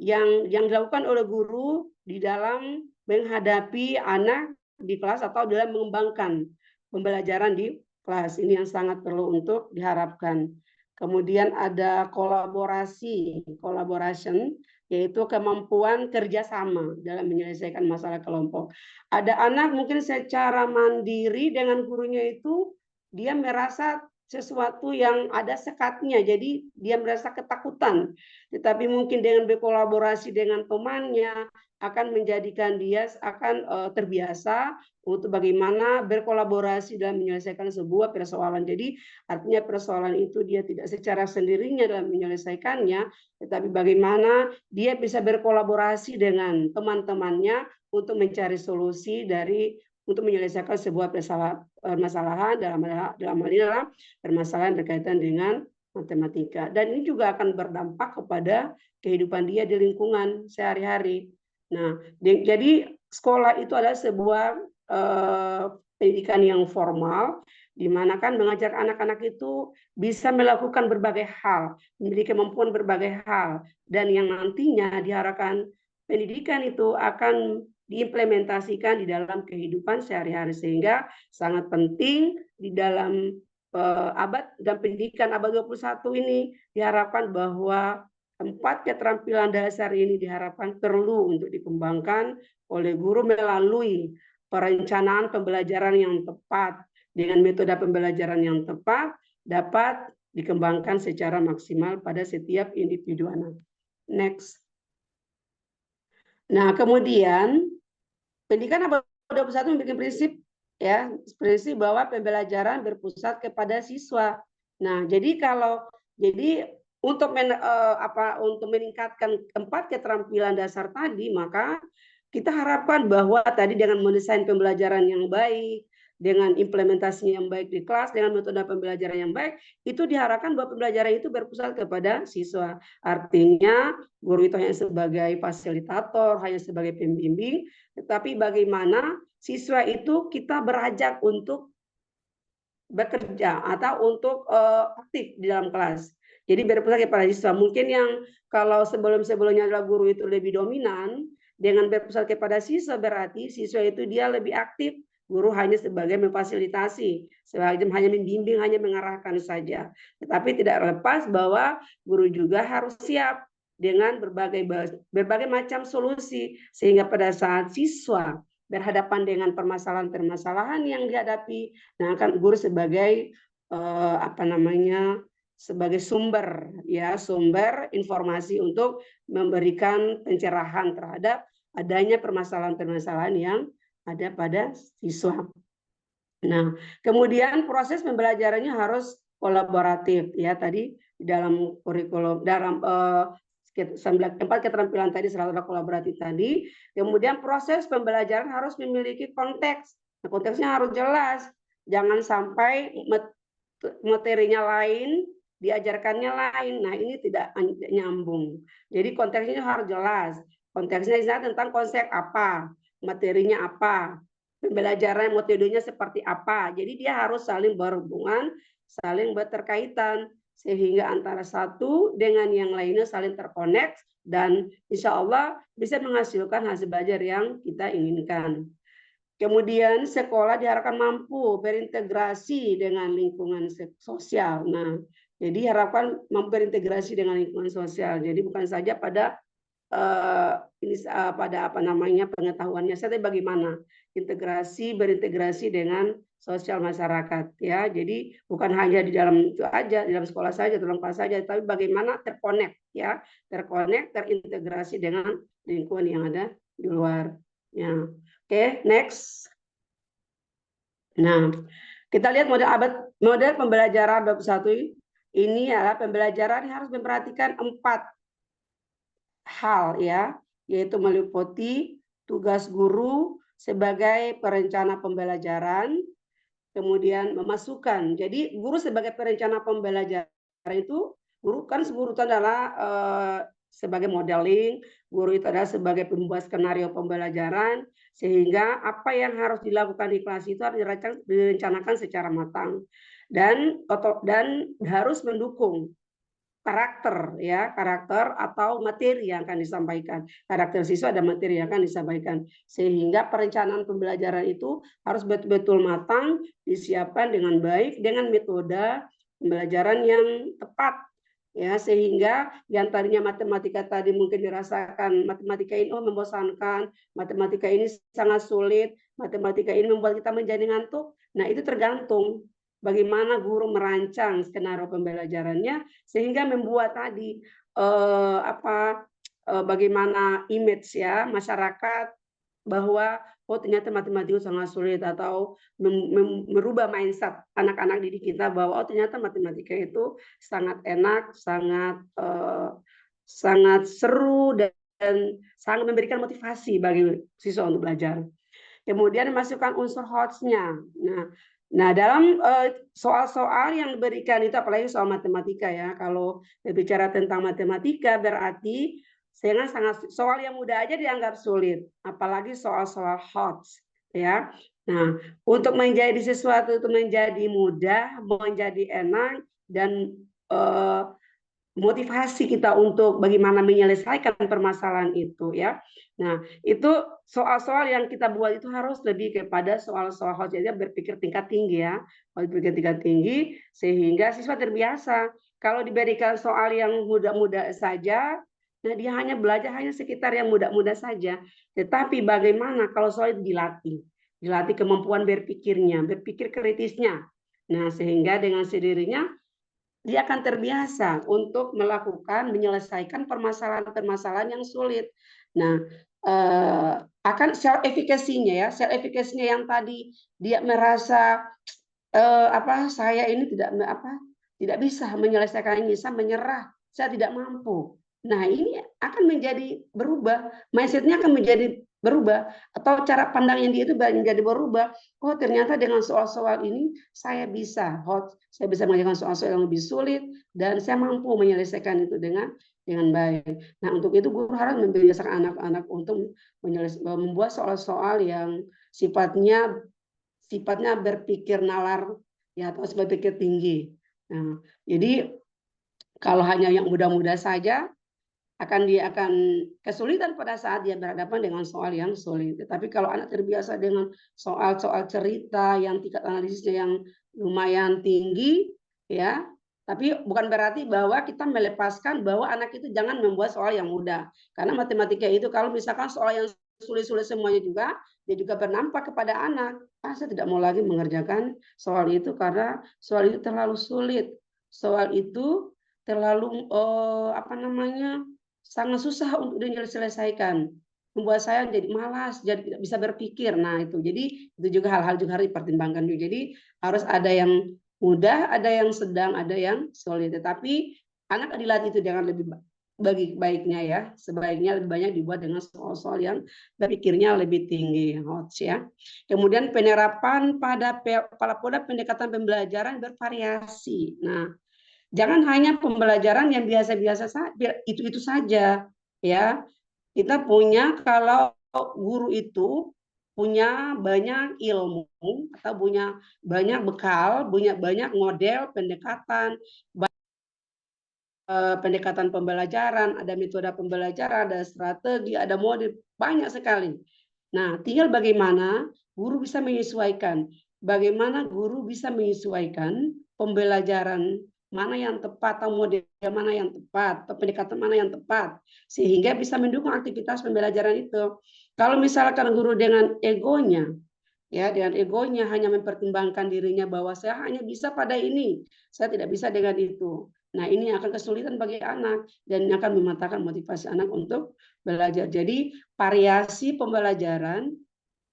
yang dilakukan oleh guru di dalam menghadapi anak di kelas atau dalam mengembangkan pembelajaran di kelas. Ini yang sangat perlu untuk diharapkan. Kemudian ada collaboration, yaitu kemampuan kerjasama dalam menyelesaikan masalah kelompok. Ada anak mungkin secara mandiri dengan gurunya itu dia merasa sesuatu yang ada sekatnya, jadi dia merasa ketakutan. Tetapi mungkin dengan berkolaborasi dengan temannya akan menjadikan dia akan terbiasa untuk bagaimana berkolaborasi dalam menyelesaikan sebuah persoalan. Jadi artinya persoalan itu dia tidak secara sendirinya dalam menyelesaikannya, tetapi bagaimana dia bisa berkolaborasi dengan teman-temannya untuk mencari solusi untuk menyelesaikan sebuah permasalahan dalam hal ini adalah permasalahan berkaitan dengan matematika. Dan ini juga akan berdampak kepada kehidupan dia di lingkungan sehari-hari. Nah, jadi sekolah itu adalah sebuah pendidikan yang formal, di mana kan mengajar anak-anak itu bisa melakukan berbagai hal, memiliki kemampuan berbagai hal, dan yang nantinya diharapkan pendidikan itu akan diimplementasikan di dalam kehidupan sehari-hari, sehingga sangat penting di dalam abad dan pendidikan abad 21 ini diharapkan bahwa 4 keterampilan dasar ini diharapkan perlu untuk dikembangkan oleh guru melalui perencanaan pembelajaran yang tepat dengan metode pembelajaran yang tepat dapat dikembangkan secara maksimal pada setiap individu anak. Next. Nah, kemudian pendidikan abad 21 memiliki prinsip bahwa pembelajaran berpusat kepada siswa. Nah, jadi untuk meningkatkan 4 keterampilan dasar tadi, maka kita harapkan bahwa tadi dengan mendesain pembelajaran yang baik, dengan implementasinya yang baik di kelas, dengan metode pembelajaran yang baik, itu diharapkan bahwa pembelajaran itu berpusat kepada siswa. Artinya guru itu hanya sebagai fasilitator, hanya sebagai pembimbing, tetapi bagaimana siswa itu kita berajak untuk bekerja atau untuk aktif di dalam kelas. Jadi berpusat kepada siswa. Mungkin yang kalau sebelum-sebelumnya adalah guru itu lebih dominan, dengan berpusat kepada siswa berarti siswa itu dia lebih aktif. Guru hanya sebagai memfasilitasi, sebagai hanya membimbing, hanya mengarahkan saja. Tetapi tidak lepas bahwa guru juga harus siap dengan berbagai macam solusi, sehingga pada saat siswa berhadapan dengan permasalahan-permasalahan yang dihadapi, nah kan guru sebagai sebagai sumber informasi untuk memberikan pencerahan terhadap adanya permasalahan-permasalahan yang ada pada siswa. Nah, kemudian proses pembelajarannya harus kolaboratif ya, tadi di dalam kurikulum dalam 4 keterampilan tadi selalu kolaboratif tadi. Kemudian proses pembelajaran harus memiliki konteks. Nah, konteksnya harus jelas. Jangan sampai materinya lain, diajarkannya lain. Nah, ini tidak nyambung. Jadi konteksnya harus jelas. Konteksnya tentang konsep apa, materinya apa, pembelajaran metodenya seperti apa. Jadi dia harus saling berhubungan, saling berterkaitan, sehingga antara satu dengan yang lainnya saling terkonek, dan insya Allah bisa menghasilkan hasil belajar yang kita inginkan. Kemudian sekolah diharapkan mampu berintegrasi dengan lingkungan sosial. Nah, jadi harapkan mampu berintegrasi dengan lingkungan sosial. Jadi bukan saja pada pengetahuannya, tapi bagaimana berintegrasi dengan sosial masyarakat ya. Jadi bukan hanya di dalam itu aja, di dalam sekolah saja, dalam kelas saja, tapi bagaimana terkonek, terintegrasi dengan lingkungan yang ada di luar. Ya. Oke, next. Nah, kita lihat model pembelajaran 21 ini adalah pembelajaran yang harus memperhatikan 4 hal ya, yaitu meliputi tugas guru sebagai perencana pembelajaran, kemudian memasukkan. Jadi guru sebagai perencana pembelajaran itu, guru itu adalah sebagai modeling, guru itu adalah sebagai pembuat skenario pembelajaran, sehingga apa yang harus dilakukan di kelas itu harus direncanakan secara matang dan harus mendukung karakter atau materi yang akan disampaikan. Karakter siswa dan materi yang akan disampaikan. Sehingga perencanaan pembelajaran itu harus betul-betul matang, disiapkan dengan baik, dengan metode pembelajaran yang tepat. Ya, sehingga yang tadinya matematika tadi mungkin dirasakan matematika ini membosankan, matematika ini sangat sulit, matematika ini membuat kita menjadi ngantuk. Nah, itu tergantung bagaimana guru merancang skenario pembelajarannya sehingga membuat tadi bagaimana image ya masyarakat bahwa ternyata matematika sangat sulit, atau merubah mindset anak-anak didik kita bahwa ternyata matematika itu sangat enak, sangat seru dan sangat memberikan motivasi bagi siswa untuk belajar. Kemudian masukkan unsur hotsnya. Nah, dalam soal-soal yang diberikan itu, apalagi soal matematika ya, kalau berbicara tentang matematika berarti soal yang mudah aja dianggap sulit, apalagi soal-soal hot ya. Nah, untuk menjadi sesuatu itu menjadi mudah, menjadi enak, dan motivasi kita untuk bagaimana menyelesaikan permasalahan itu ya. Nah, itu soal-soal yang kita buat itu harus lebih kepada soal-soal hot, jadi berpikir tingkat tinggi ya, berpikir tingkat tinggi sehingga siswa terbiasa. Kalau diberikan soal yang mudah-mudah saja, nah dia hanya belajar hanya sekitar yang mudah-mudah saja. Tetapi bagaimana kalau soal itu dilatih kemampuan berpikirnya, berpikir kritisnya. Nah, sehingga dengan sendirinya dia akan terbiasa untuk menyelesaikan permasalahan-permasalahan yang sulit. Nah, akan self efficacy-nya yang tadi dia merasa saya ini tidak bisa menyelesaikan ini, saya menyerah, saya tidak mampu. Nah, ini akan menjadi berubah, mindset-nya akan menjadi berubah, atau cara pandangnya dia itu menjadi berubah. Oh, ternyata dengan soal-soal ini saya bisa mengerjakan soal-soal yang lebih sulit dan saya mampu menyelesaikan itu dengan baik. Nah, untuk itu guru harus membiasakan anak-anak untuk membuat soal-soal yang sifatnya berpikir nalar, ya, atau berpikir tinggi. Nah, jadi kalau hanya yang mudah-mudah saja, dia akan kesulitan pada saat dia berhadapan dengan soal yang sulit. Tetapi kalau anak terbiasa dengan soal-soal cerita yang tingkat analisisnya yang lumayan tinggi, ya, tapi bukan berarti bahwa kita melepaskan bahwa anak itu jangan membuat soal yang mudah. Karena matematika itu kalau misalkan soal yang sulit-sulit semuanya juga, dia juga bernampak kepada anak. Saya tidak mau lagi mengerjakan soal itu karena soal itu terlalu sulit. Soal itu terlalu sangat susah untuk diselesaikan, membuat saya jadi malas, jadi tidak bisa berpikir. Nah, itu juga hal-hal juga harus dipertimbangkan juga. Jadi harus ada yang mudah, ada yang sedang, ada yang sulit. Tetapi anak dilatih itu dengan lebih baiknya, ya, sebaiknya lebih banyak dibuat dengan soal-soal yang berpikirnya lebih tinggi, ya. Kemudian penerapan pada pendekatan pembelajaran bervariasi. Nah, jangan hanya pembelajaran yang biasa-biasa saja, itu saja, ya. Kita punya, kalau guru itu punya banyak ilmu atau punya banyak bekal, punya banyak model pendekatan pembelajaran, ada metode pembelajaran, ada strategi, ada model, banyak sekali. Nah, tinggal bagaimana guru bisa menyesuaikan. Bagaimana guru bisa menyesuaikan pembelajaran mana yang tepat, atau model mana yang tepat, atau pendekatan mana yang tepat, sehingga bisa mendukung aktivitas pembelajaran itu. Kalau misalkan guru dengan egonya, ya, dengan egonya hanya mempertimbangkan dirinya bahwa saya hanya bisa pada ini, saya tidak bisa dengan itu. Nah, ini akan kesulitan bagi anak dan akan mematahkan motivasi anak untuk belajar. Jadi variasi pembelajaran,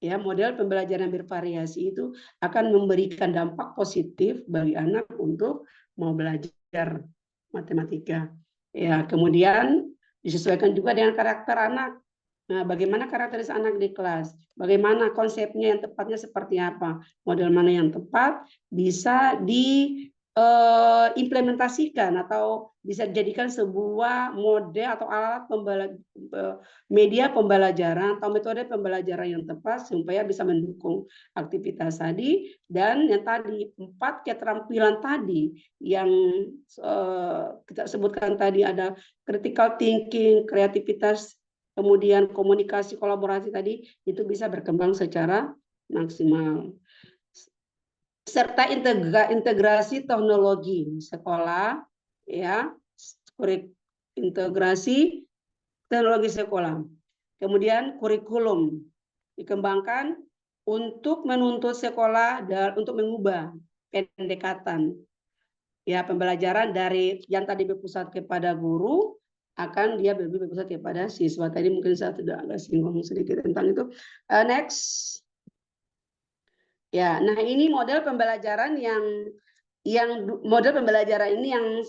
ya, model pembelajaran bervariasi itu akan memberikan dampak positif bagi anak untuk mau belajar matematika. Ya, kemudian disesuaikan juga dengan karakter anak. Nah, bagaimana karakteristik anak di kelas? Bagaimana konsepnya yang tepatnya seperti apa? Model mana yang tepat bisa diimplementasikan atau bisa dijadikan sebuah model atau alat media pembelajaran atau metode pembelajaran yang tepat supaya bisa mendukung aktivitas tadi. Dan yang tadi 4 keterampilan tadi yang kita sebutkan tadi, ada critical thinking, kreativitas, kemudian komunikasi, kolaborasi tadi, itu bisa berkembang secara maksimal. Serta integrasi teknologi sekolah, ya, integrasi teknologi sekolah. Kemudian kurikulum dikembangkan untuk menuntut sekolah dan untuk mengubah pendekatan, ya, pembelajaran dari yang tadi berpusat kepada guru akan dia lebih berpusat kepada siswa. Tadi mungkin saya sudah agak singgung sedikit tentang itu. Next. Ya, nah ini model pembelajaran model pembelajaran ini yang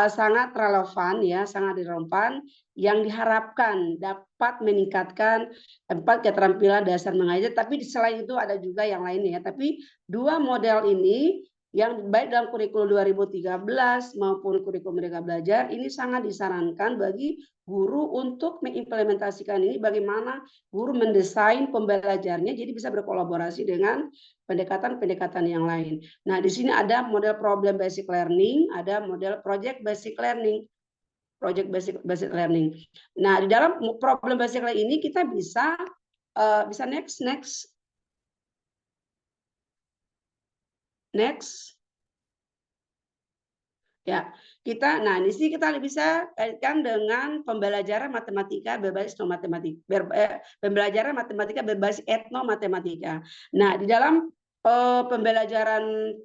sangat relevan, ya, sangat relevan, yang diharapkan dapat meningkatkan 4 keterampilan dasar mengajar. Tapi selain itu ada juga yang lainnya, ya. Tapi 2 model ini yang baik dalam kurikulum 2013 maupun kurikulum Merdeka Belajar ini sangat disarankan bagi guru untuk mengimplementasikan ini, bagaimana guru mendesain pembelajarnya jadi bisa berkolaborasi dengan pendekatan-pendekatan yang lain. Nah, di sini ada model problem basic learning, ada model project basic learning. Basic learning. Nah, di dalam problem basic learning ini kita bisa next. Ya, nah di sini kita bisa kaitkan dengan pembelajaran matematika berbasis pembelajaran matematika berbasis etnomatematika. Nah, di dalam pembelajaran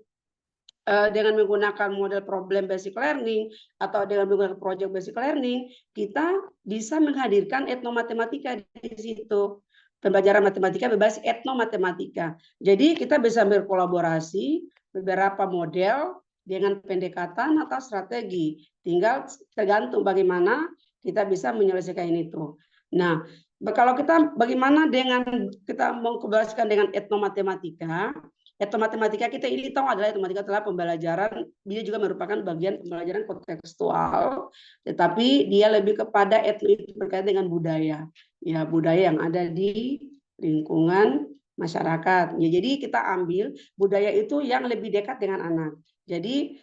dengan menggunakan model problem basic learning atau dengan menggunakan project basic learning, kita bisa menghadirkan etnomatematika di situ. Pembelajaran matematika berbasis etnomatematika. Jadi kita bisa berkolaborasi beberapa model dengan pendekatan atau strategi. Tinggal tergantung bagaimana kita bisa menyelesaikan itu. Nah, Kalau kita bagaimana dengan kita mengkombinasikan dengan etnomatematika? Etnomatematika kita ini tahu adalah etnomatematika adalah pembelajaran, dia juga merupakan bagian pembelajaran kontekstual, tetapi dia lebih kepada etno itu berkaitan dengan budaya, ya budaya yang ada di lingkungan masyarakat. Ya, jadi kita ambil budaya itu yang lebih dekat dengan anak. Jadi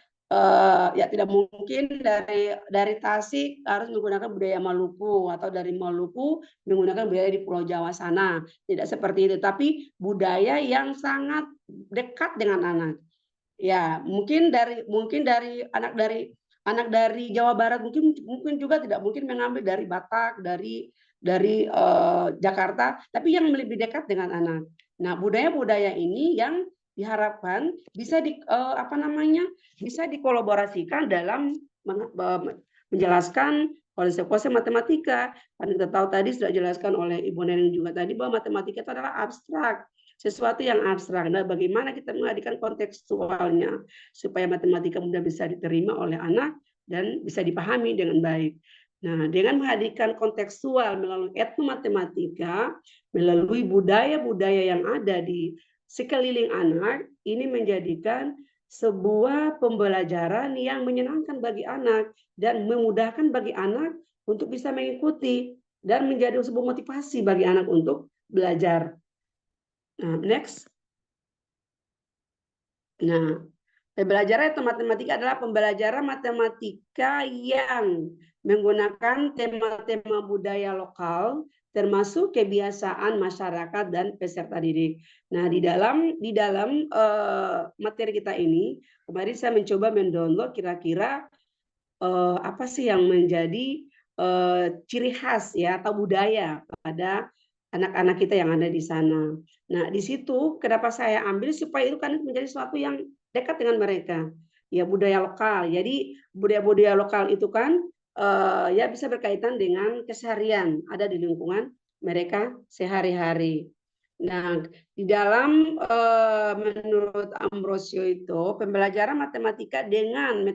ya tidak mungkin dari Tasik harus menggunakan budaya Maluku atau dari Maluku menggunakan budaya di Pulau Jawa sana. Tidak seperti itu, tapi budaya yang sangat dekat dengan anak. Ya, mungkin dari anak dari Jawa Barat mungkin juga tidak mungkin mengambil dari Batak, dari Jakarta, tapi yang lebih dekat dengan anak. Nah, budaya-budaya ini yang diharapkan bisa bisa dikolaborasikan dalam menjelaskan konsep-konsep matematika. Karena kita tahu tadi sudah dijelaskan oleh Ibu Neneng juga tadi bahwa matematika itu adalah abstrak, sesuatu yang abstrak. Nah, bagaimana kita menghadirkan kontekstualnya supaya matematika mudah bisa diterima oleh anak dan bisa dipahami dengan baik. Nah, dengan menghadirkan kontekstual melalui etnomatematika, melalui budaya-budaya yang ada di sekeliling anak, ini menjadikan sebuah pembelajaran yang menyenangkan bagi anak dan memudahkan bagi anak untuk bisa mengikuti dan menjadi sebuah motivasi bagi anak untuk belajar. Nah, next. Nah, pembelajaran matematika adalah pembelajaran matematika yang menggunakan tema-tema budaya lokal, termasuk kebiasaan masyarakat dan peserta didik. Nah, di dalam materi kita ini, kemarin saya mencoba mendownload kira-kira apa sih yang menjadi ciri khas ya atau budaya pada anak-anak kita yang ada di sana. Nah, di situ kenapa saya ambil supaya itu kan menjadi sesuatu yang dekat dengan mereka. Ya, budaya lokal. Jadi budaya-budaya lokal itu kan ya bisa berkaitan dengan keseharian ada di lingkungan mereka sehari-hari. Nah, di dalam menurut Ambrosio itu pembelajaran matematika dengan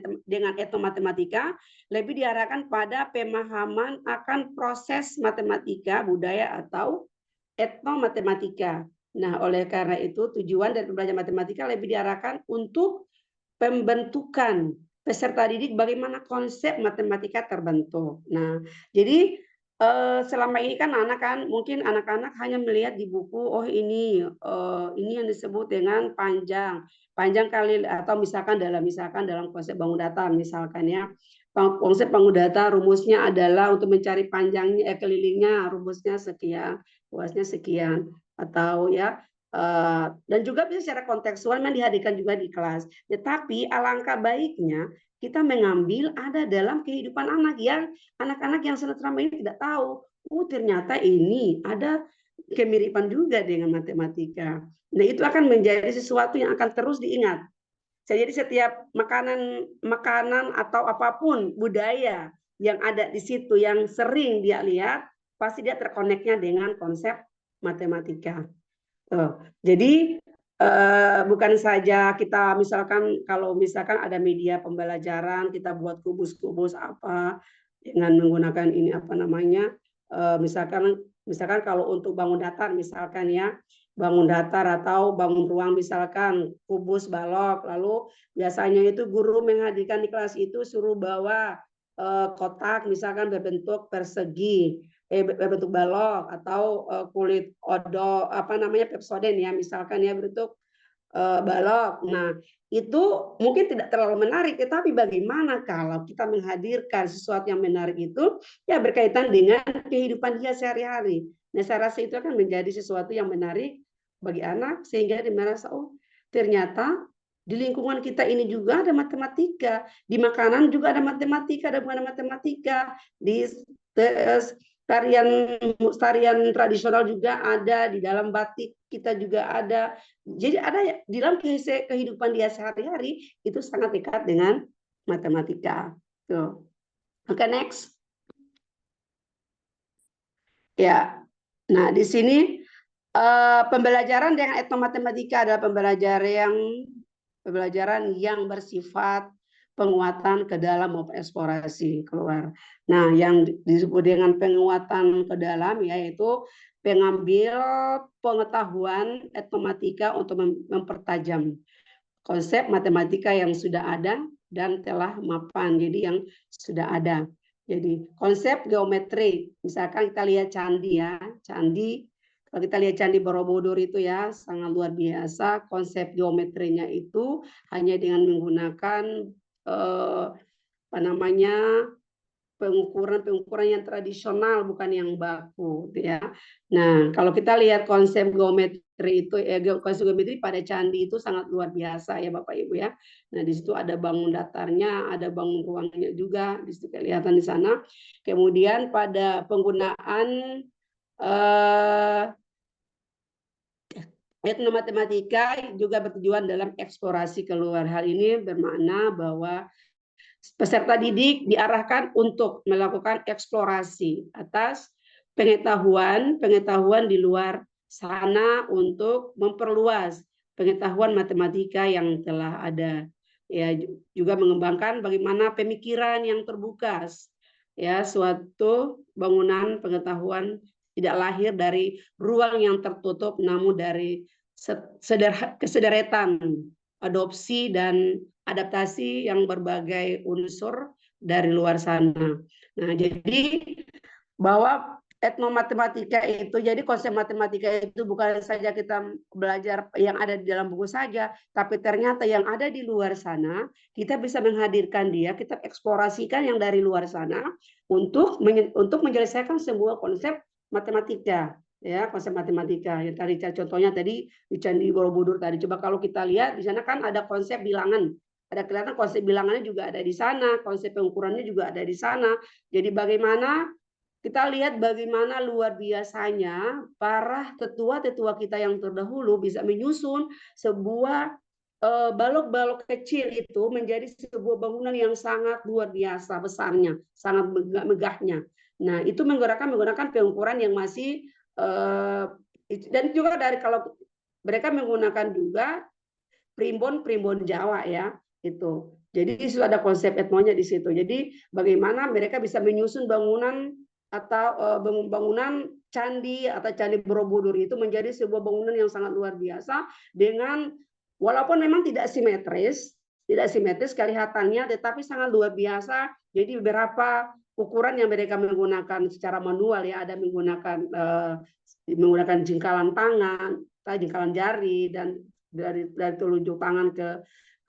etnomatematika lebih diarahkan pada pemahaman akan proses matematika budaya atau etnomatematika. Nah, oleh karena itu tujuan dari pembelajaran matematika lebih diarahkan untuk pembentukan peserta didik bagaimana konsep matematika terbentuk. Nah, jadi selama ini kan mungkin anak-anak hanya melihat di buku, oh ini yang disebut dengan panjang kali, atau misalkan dalam konsep bangun data misalkan ya, konsep bangun data rumusnya adalah untuk mencari panjangnya kelilingnya rumusnya sekian, luasnya sekian, atau ya dan juga bisa secara kontekstual yang dihadirkan juga di kelas. Tetapi alangkah baiknya kita mengambil ada dalam kehidupan anak-anak yang selama ini tidak tahu, ternyata ini ada kemiripan juga dengan matematika. Nah, itu akan menjadi sesuatu yang akan terus diingat. Jadi setiap makanan atau apapun budaya yang ada di situ yang sering dia lihat, pasti dia terkoneknya dengan konsep matematika. Jadi bukan saja kita kalau misalkan ada media pembelajaran, kita buat kubus-kubus apa dengan menggunakan ini misalkan kalau untuk bangun datar misalkan ya, bangun datar atau bangun ruang misalkan kubus balok, lalu biasanya itu guru menghadirkan di kelas itu suruh bawa kotak misalkan berbentuk persegi, berbentuk balok atau kulit odol pepsoden ya misalkan ya berbentuk balok. Nah, itu mungkin tidak terlalu menarik, tetapi bagaimana kalau kita menghadirkan sesuatu yang menarik itu ya berkaitan dengan kehidupan dia sehari-hari. Nah, saya rasa itu akan menjadi sesuatu yang menarik bagi anak sehingga dia merasa oh ternyata di lingkungan kita ini juga ada matematika, di makanan juga ada matematika, ada hubungan matematika, di tarian tradisional juga ada, di dalam batik kita juga ada. Jadi ada di dalam kehidupan dia sehari-hari itu sangat dekat dengan matematika. Oke, next. Ya. Nah, di sini pembelajaran dengan etnomatematika adalah pembelajaran yang bersifat penguatan ke dalam maupun eksplorasi keluar. Nah, yang disebut dengan penguatan ke dalam yaitu pengambil pengetahuan etnomatika untuk mempertajam konsep matematika yang sudah ada dan telah mapan, jadi yang sudah ada. Jadi konsep geometri, misalkan kita lihat candi ya, candi, kalau kita lihat candi Borobudur itu ya sangat luar biasa. Konsep geometrinya itu hanya dengan menggunakan apa namanya pengukuran yang tradisional, bukan yang baku, ya. Nah, kalau kita lihat konsep geometri itu, konsep geometri pada candi itu sangat luar biasa ya Bapak Ibu ya. Nah, di situ ada bangun datarnya, ada bangun ruangnya juga, di situ kelihatan di sana. Kemudian pada penggunaan etnomatematika juga bertujuan dalam eksplorasi keluar. Hal ini bermakna bahwa peserta didik diarahkan untuk melakukan eksplorasi atas pengetahuan di luar sana untuk memperluas pengetahuan matematika yang telah ada. Ya, juga mengembangkan bagaimana pemikiran yang terbuka. Ya, suatu bangunan pengetahuan tidak lahir dari ruang yang tertutup, namun dari kesederetan adopsi dan adaptasi yang berbagai unsur dari luar sana. Nah, jadi bahwa etnomatematika itu, jadi konsep matematika itu bukan saja kita belajar yang ada di dalam buku saja, tapi ternyata yang ada di luar sana, kita bisa menghadirkan dia, kita eksplorasikan yang dari luar sana untuk menyelesaikan sebuah konsep matematika. Ya, konsep matematika yang tadi contohnya tadi di Candi Borobudur tadi. Coba kalau kita lihat di sana kan ada konsep bilangan. Ada kelihatan konsep bilangannya juga ada di sana, konsep pengukurannya juga ada di sana. Jadi bagaimana kita lihat bagaimana luar biasanya para tetua-tetua kita yang terdahulu bisa menyusun sebuah balok-balok kecil itu menjadi sebuah bangunan yang sangat luar biasa besarnya, sangat megahnya. Nah, itu menggunakan pengukuran yang masih dan juga dari kalau mereka menggunakan juga primbon Jawa ya itu. Jadi itu ada konsep etnonya di situ. Jadi bagaimana mereka bisa menyusun bangunan atau bangunan candi atau candi Borobudur itu menjadi sebuah bangunan yang sangat luar biasa dengan walaupun memang tidak simetris kelihatannya, tetapi sangat luar biasa. Jadi beberapa ukuran yang mereka menggunakan secara manual ya, ada menggunakan jingkalan tangan, jingkalan jari, dan dari telunjuk tangan ke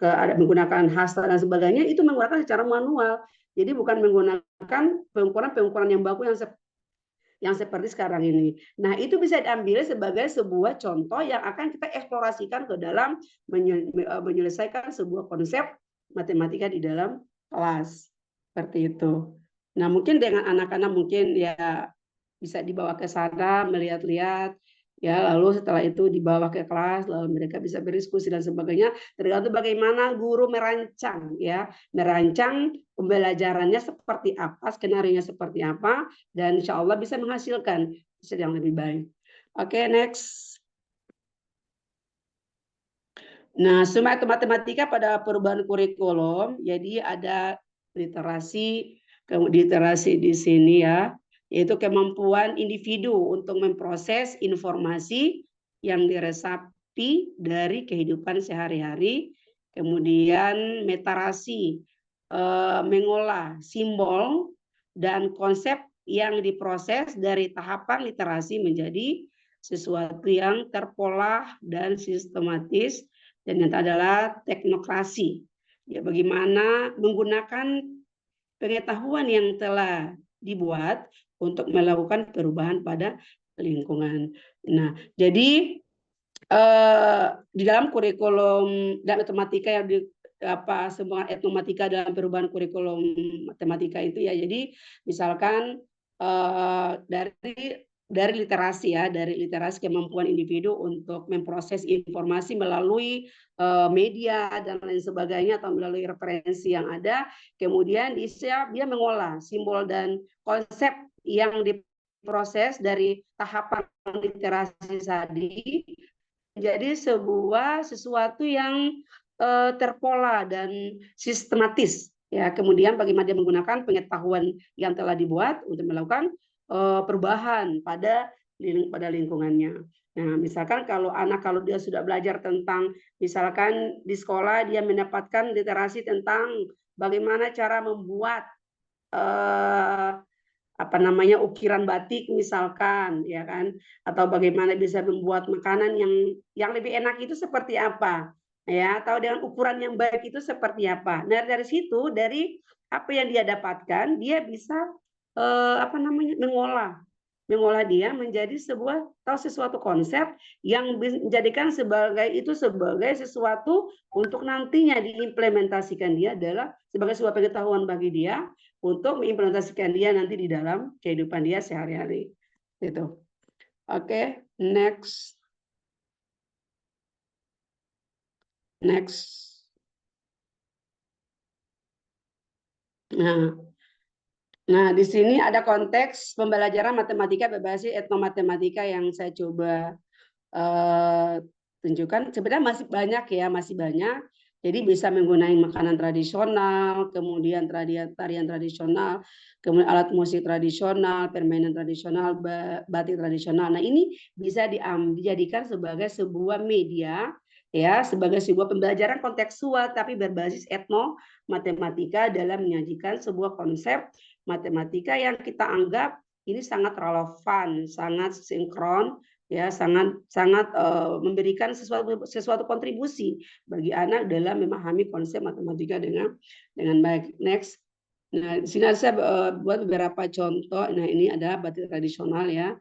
ada menggunakan hasta dan sebagainya, itu menggunakan secara manual. Jadi bukan menggunakan pengukuran yang baku yang seperti sekarang ini. Nah, itu bisa diambil sebagai sebuah contoh yang akan kita eksplorasikan ke dalam menyelesaikan sebuah konsep matematika di dalam kelas. Seperti itu. Nah, mungkin dengan anak-anak mungkin ya bisa dibawa ke sana, melihat-lihat, ya, lalu setelah itu dibawa ke kelas, lalu mereka bisa berdiskusi dan sebagainya, tergantung bagaimana guru merancang pembelajarannya seperti apa, skenario-nya seperti apa, dan insya Allah bisa menghasilkan hasil yang lebih baik. Oke, next. Nah, semua matematika pada perubahan kurikulum, jadi ada literasi di sini ya, yaitu kemampuan individu untuk memproses informasi yang diresapi dari kehidupan sehari-hari, kemudian metarasi, mengolah simbol dan konsep yang diproses dari tahapan literasi menjadi sesuatu yang terpola dan sistematis, dan yang adalah teknokrasi. Ya, bagaimana menggunakan pengetahuan yang telah dibuat untuk melakukan perubahan pada lingkungan. Nah, jadi di dalam kurikulum dan matematika yang semua etnomatika dalam perubahan kurikulum matematika itu ya. Jadi misalkan dari literasi ya, dari literasi kemampuan individu untuk memproses informasi melalui media dan lain sebagainya atau melalui referensi yang ada, kemudian dia mengolah simbol dan konsep yang diproses dari tahapan literasi tadi menjadi sesuatu yang terpola dan sistematis. Ya, kemudian bagaimana dia menggunakan pengetahuan yang telah dibuat untuk melakukan perubahan pada lingkungannya. Nah, misalkan kalau dia sudah belajar tentang, misalkan di sekolah dia mendapatkan literasi tentang bagaimana cara membuat ukiran batik misalkan, ya kan, atau bagaimana bisa membuat makanan yang lebih enak itu seperti apa, ya, atau dengan ukuran yang baik itu seperti apa. Nah, dari situ, dari apa yang dia dapatkan, dia bisa mengolah dia menjadi sesuatu konsep yang menjadikan sebagai sesuatu untuk nantinya diimplementasikan dia adalah sebagai sebuah pengetahuan bagi dia untuk mengimplementasikan dia nanti di dalam kehidupan dia sehari-hari. Gitu. Oke, next. Nah, di sini ada konteks pembelajaran matematika berbasis etnomatematika yang saya coba tunjukkan. Sebenarnya masih banyak. Jadi bisa menggunakan makanan tradisional, kemudian tarian tradisional, kemudian alat musik tradisional, permainan tradisional, batik tradisional. Nah, ini bisa dijadikan sebagai sebuah media, ya, sebagai sebuah pembelajaran kontekstual tapi berbasis etnomatematika dalam menyajikan sebuah konsep matematika yang kita anggap ini sangat relevan, sangat sinkron, ya, sangat memberikan sesuatu kontribusi bagi anak dalam memahami konsep matematika dengan baik. Next. Nah, di sini saya buat beberapa contoh. Nah, ini adalah batik tradisional, ya.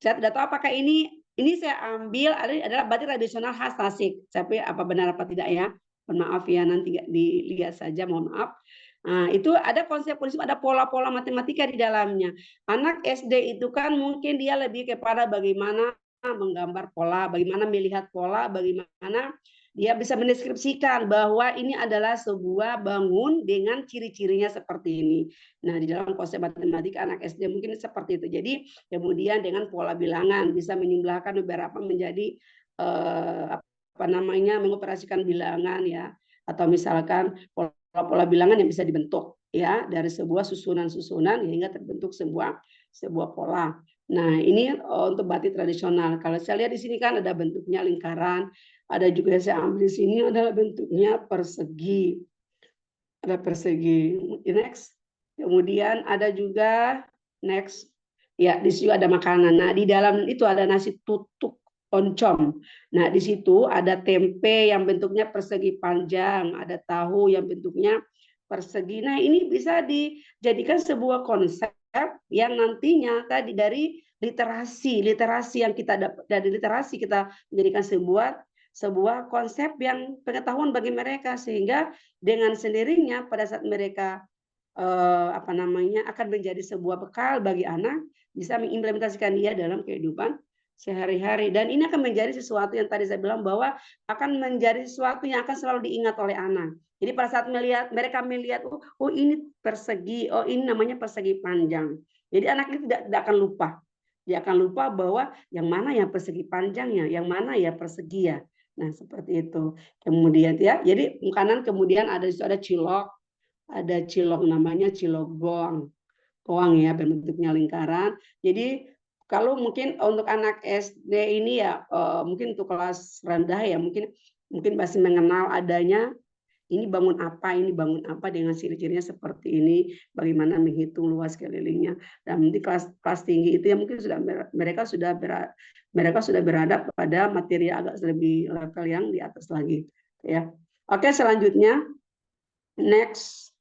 Saya tidak tahu apakah ini saya ambil adalah batik tradisional khas Tasik. Tapi apa benar apa tidak, ya? Mohon maaf ya, nanti dilihat saja, mohon maaf. Nah, itu ada konsep-konsep, ada pola-pola matematika di dalamnya. Anak SD itu kan mungkin dia lebih kepada bagaimana menggambar pola, bagaimana melihat pola, bagaimana dia bisa mendeskripsikan bahwa ini adalah sebuah bangun dengan ciri-cirinya seperti ini. Nah, di dalam konsep matematika anak SD mungkin seperti itu. Jadi, kemudian dengan pola bilangan bisa menyimbolkan beberapa menjadi mengoperasikan bilangan, ya, atau misalkan pola bilangan yang bisa dibentuk, ya, dari sebuah susunan hingga terbentuk sebuah pola. Nah, ini untuk batik tradisional. Kalau saya lihat di sini kan ada bentuknya lingkaran, ada juga yang saya ambil di sini adalah bentuknya persegi. Ada persegi. Next. Kemudian ada juga next. Ya, di situ ada makanan. Nah, di dalam itu ada nasi tutuk oncom. Nah, di situ ada tempe yang bentuknya persegi panjang, ada tahu yang bentuknya persegi. Nah, ini bisa dijadikan sebuah konsep yang nantinya tadi dari literasi yang kita dapat dari literasi kita menjadikan sebuah konsep yang pengetahuan bagi mereka, sehingga dengan sendirinya pada saat mereka akan menjadi sebuah bekal bagi anak, bisa mengimplementasikan dia dalam kehidupan sehari-hari. Dan ini akan menjadi sesuatu yang tadi saya bilang bahwa akan menjadi sesuatu yang akan selalu diingat oleh anak. Jadi pada saat mereka melihat, oh ini persegi, oh ini namanya persegi panjang. Jadi anak itu tidak akan lupa. Dia akan lupa bahwa yang mana ya persegi panjangnya, yang mana ya persegi ya. Nah, seperti itu. Kemudian, ya, jadi makanan kemudian ada cilok. Ada cilok namanya cilok goang, ya, bentuknya lingkaran. Jadi kalau mungkin untuk anak SD ini, ya, mungkin untuk kelas rendah, ya, mungkin masih mengenal adanya ini bangun apa dengan ciri-cirinya seperti ini, bagaimana menghitung luas kelilingnya. Dan nanti kelas tinggi itu ya mungkin mereka sudah berada pada materi agak lebih level yang di atas lagi, ya. Oke, selanjutnya next.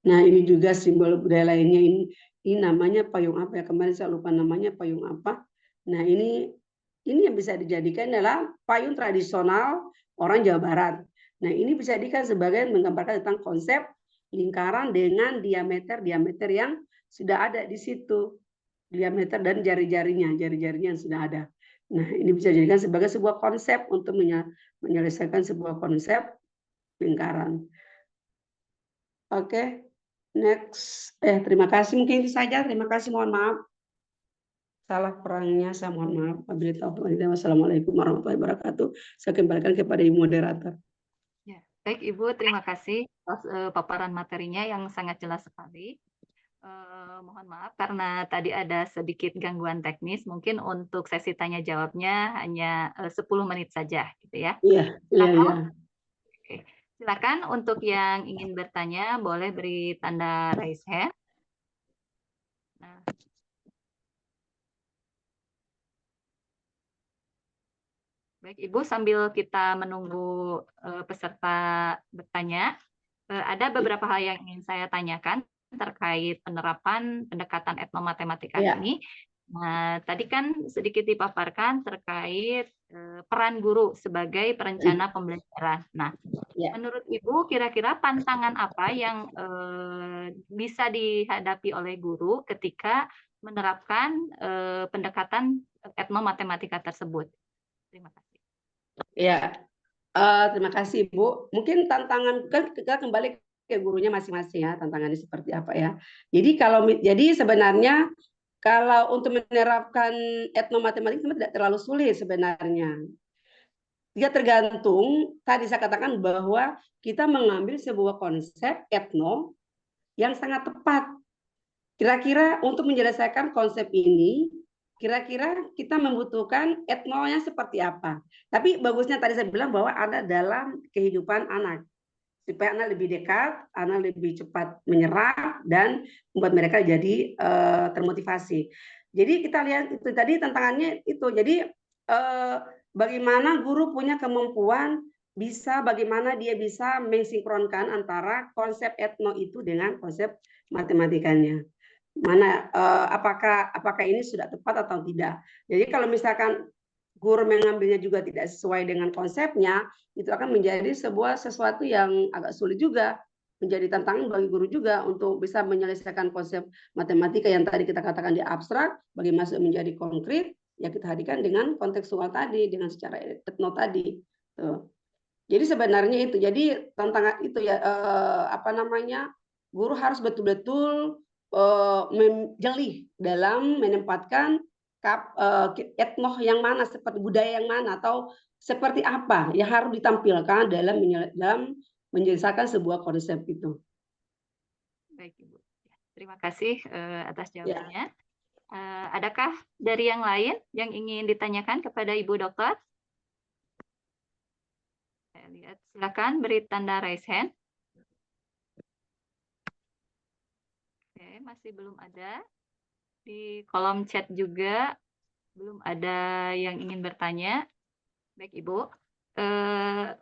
Nah, ini juga simbol budaya lainnya, ini namanya payung apa, ya, kemarin saya lupa namanya payung apa. Nah, ini yang bisa dijadikan adalah payung tradisional orang Jawa Barat. Nah, ini bisa dijadikan sebagai menggambarkan tentang konsep lingkaran dengan diameter yang sudah ada di situ. Diameter dan jari-jarinya yang sudah ada. Nah, ini bisa dijadikan sebagai sebuah konsep untuk menyelesaikan sebuah konsep lingkaran. Oke. Next, terima kasih, mungkin itu saja. Terima kasih, mohon maaf. Salah perangnya, saya mohon maaf. Wassalamualaikum warahmatullahi wabarakatuh. Saya kembalikan kepada Ibu moderator. Ya, Baik Ibu, terima kasih atas paparan materinya yang sangat jelas sekali. Mohon maaf karena tadi ada sedikit gangguan teknis, mungkin untuk sesi tanya jawabnya hanya 10 menit saja, gitu ya. Iya, iya, iya. Oke. Silakan untuk yang ingin bertanya boleh beri tanda raise hand. Nah. Baik Ibu, sambil kita menunggu peserta bertanya, ada beberapa hal yang ingin saya tanyakan terkait penerapan pendekatan etnomatematika ini. Nah, tadi kan sedikit dipaparkan terkait peran guru sebagai perencana pembelajaran. Nah, menurut Ibu, kira-kira tantangan apa yang bisa dihadapi oleh guru ketika menerapkan pendekatan etnomatematika tersebut? Terima kasih. Ya, terima kasih Bu. Mungkin tantangan kan kita kembali ke gurunya masing-masing ya, tantangannya seperti apa ya. Jadi sebenarnya kalau untuk menerapkan etnomatematika tidak terlalu sulit sebenarnya. Dia tergantung, tadi saya katakan bahwa kita mengambil sebuah konsep etno yang sangat tepat. Kira-kira untuk menyelesaikan konsep ini, kira-kira kita membutuhkan etnonya seperti apa. Tapi bagusnya tadi saya bilang bahwa ada dalam kehidupan anak. Supaya anak lebih dekat, anak lebih cepat menyerap, dan membuat mereka jadi termotivasi. Jadi kita lihat itu tadi tantangannya itu. Jadi bagaimana guru punya kemampuan bagaimana dia bisa mensinkronkan antara konsep etno itu dengan konsep matematikanya. Apakah ini sudah tepat atau tidak. Jadi kalau misalkan guru mengambilnya juga tidak sesuai dengan konsepnya, itu akan menjadi sesuatu yang agak sulit juga, menjadi tantangan bagi guru juga untuk bisa menyelesaikan konsep matematika yang tadi kita katakan di abstrak, bagaimana menjadi konkret, ya kita hadirkan dengan kontekstual tadi, dengan secara etno tadi. Tuh. Jadi sebenarnya itu, jadi tantangan itu ya, guru harus betul-betul jeli dalam menempatkan etno yang mana, seperti budaya yang mana, atau seperti apa yang harus ditampilkan dalam menyelesaikan sebuah konsep itu. Baik Ibu, terima kasih atas jawabannya. Adakah dari yang lain yang ingin ditanyakan kepada Ibu Dokter? Saya lihat, silakan beri tanda raise hand. Oke, masih belum ada. Di kolom chat juga belum ada yang ingin bertanya. Baik Ibu,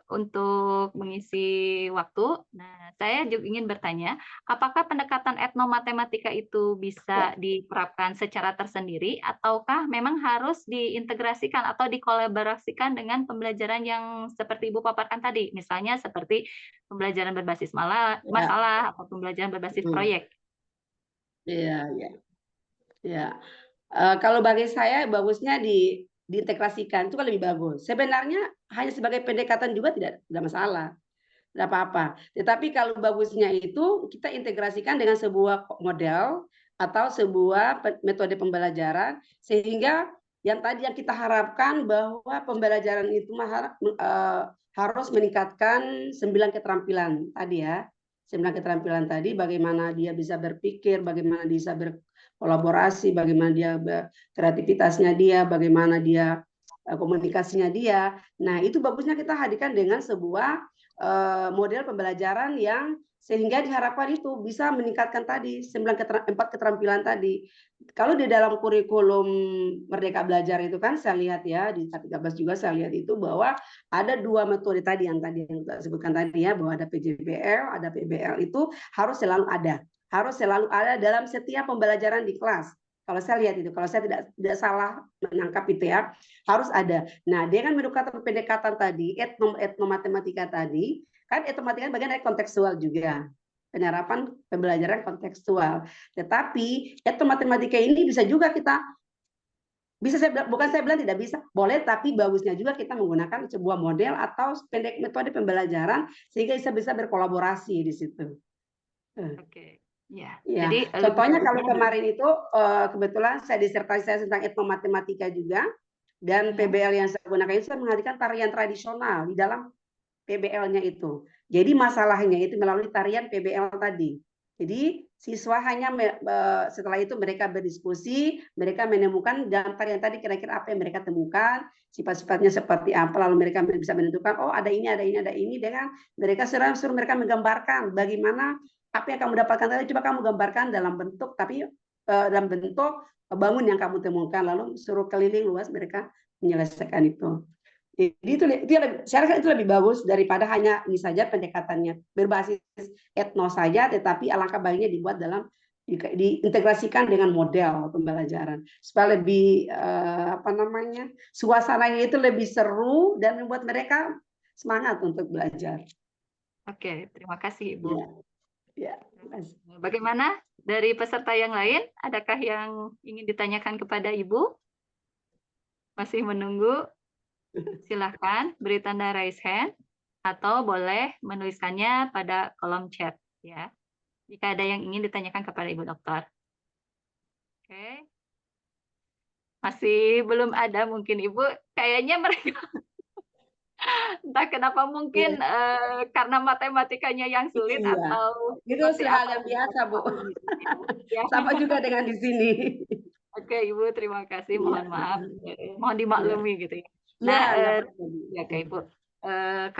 untuk mengisi waktu, nah saya juga ingin bertanya, apakah pendekatan etnomatematika itu bisa diterapkan secara tersendiri, ataukah memang harus diintegrasikan atau dikolaborasikan dengan pembelajaran yang seperti Ibu paparkan tadi, misalnya seperti pembelajaran berbasis masalah atau pembelajaran berbasis proyek? Iya, iya. Ya, kalau bagi saya bagusnya diintegrasikan itu kan lebih bagus. Sebenarnya hanya sebagai pendekatan juga tidak masalah, tidak apa-apa. Tetapi kalau bagusnya itu kita integrasikan dengan sebuah model atau sebuah metode pembelajaran, sehingga yang tadi yang kita harapkan bahwa pembelajaran itu harus meningkatkan 9 keterampilan tadi ya. 9 keterampilan tadi, bagaimana dia bisa berpikir, bagaimana dia bisa berkolaborasi, bagaimana dia kreativitasnya dia, bagaimana dia komunikasinya dia. Nah, itu bagusnya kita hadirkan dengan sebuah model pembelajaran yang sehingga diharapkan itu bisa meningkatkan tadi 4 keterampilan tadi. Kalau di dalam kurikulum Merdeka Belajar itu kan saya lihat ya di 13 juga saya lihat itu bahwa ada 2 metode tadi yang kita sebutkan tadi ya, bahwa ada PJBL, ada PBL, itu harus selalu ada dalam setiap pembelajaran di kelas. Kalau saya lihat itu, kalau saya tidak salah menangkap itu ya, harus ada. Nah, dengan pendekatan tadi, etnomatematika tadi, kan etnomatematika bagian dari kontekstual juga. Penyerapan pembelajaran kontekstual. Tetapi etnomatematika ini bisa juga bukan saya bilang tidak bisa, boleh, tapi bagusnya juga kita menggunakan sebuah model atau metode pembelajaran sehingga bisa berkolaborasi di situ. Oke. Ya, ya. Jadi Contohnya kalau kemarin itu kebetulan saya disertasi saya tentang etnomatematika juga, dan PBL yang saya gunakan itu saya menghadirkan tarian tradisional di dalam PBL-nya itu. Jadi masalahnya itu melalui tarian PBL tadi. Jadi siswa hanya setelah itu mereka berdiskusi, mereka menemukan dalam tarian tadi kira-kira apa yang mereka temukan, sifat-sifatnya seperti apa, lalu mereka bisa menentukan, oh ada ini, dengan mereka suruh mereka menggambarkan bagaimana apa yang kamu dapatkan tadi, coba kamu gambarkan dalam bentuk, tapi dalam bentuk bangun yang kamu temukan, lalu suruh keliling luas mereka menyelesaikan itu. Jadi saya rasa itu lebih bagus daripada hanya ini saja pendekatannya berbasis etno saja, tetapi alangkah baiknya dibuat dalam diintegrasikan dengan model pembelajaran supaya lebih suasananya itu lebih seru dan membuat mereka semangat untuk belajar. Oke, terima kasih Ibu. Ya, terima kasih. Bagaimana dari peserta yang lain? Adakah yang ingin ditanyakan kepada Ibu? Masih menunggu? Silahkan beri tanda raise hand atau boleh menuliskannya pada kolom chat ya. Jika ada yang ingin ditanyakan kepada Ibu Dokter. Oke. Masih belum ada mungkin Ibu. Kayaknya mereka entah kenapa mungkin karena matematikanya yang sulit atau itu hal yang biasa Bu. Ya. Sama juga dengan di sini. Oke Ibu, terima kasih. Mohon maaf, mohon dimaklumi gitu ya. Nah, ya Kak Ibu,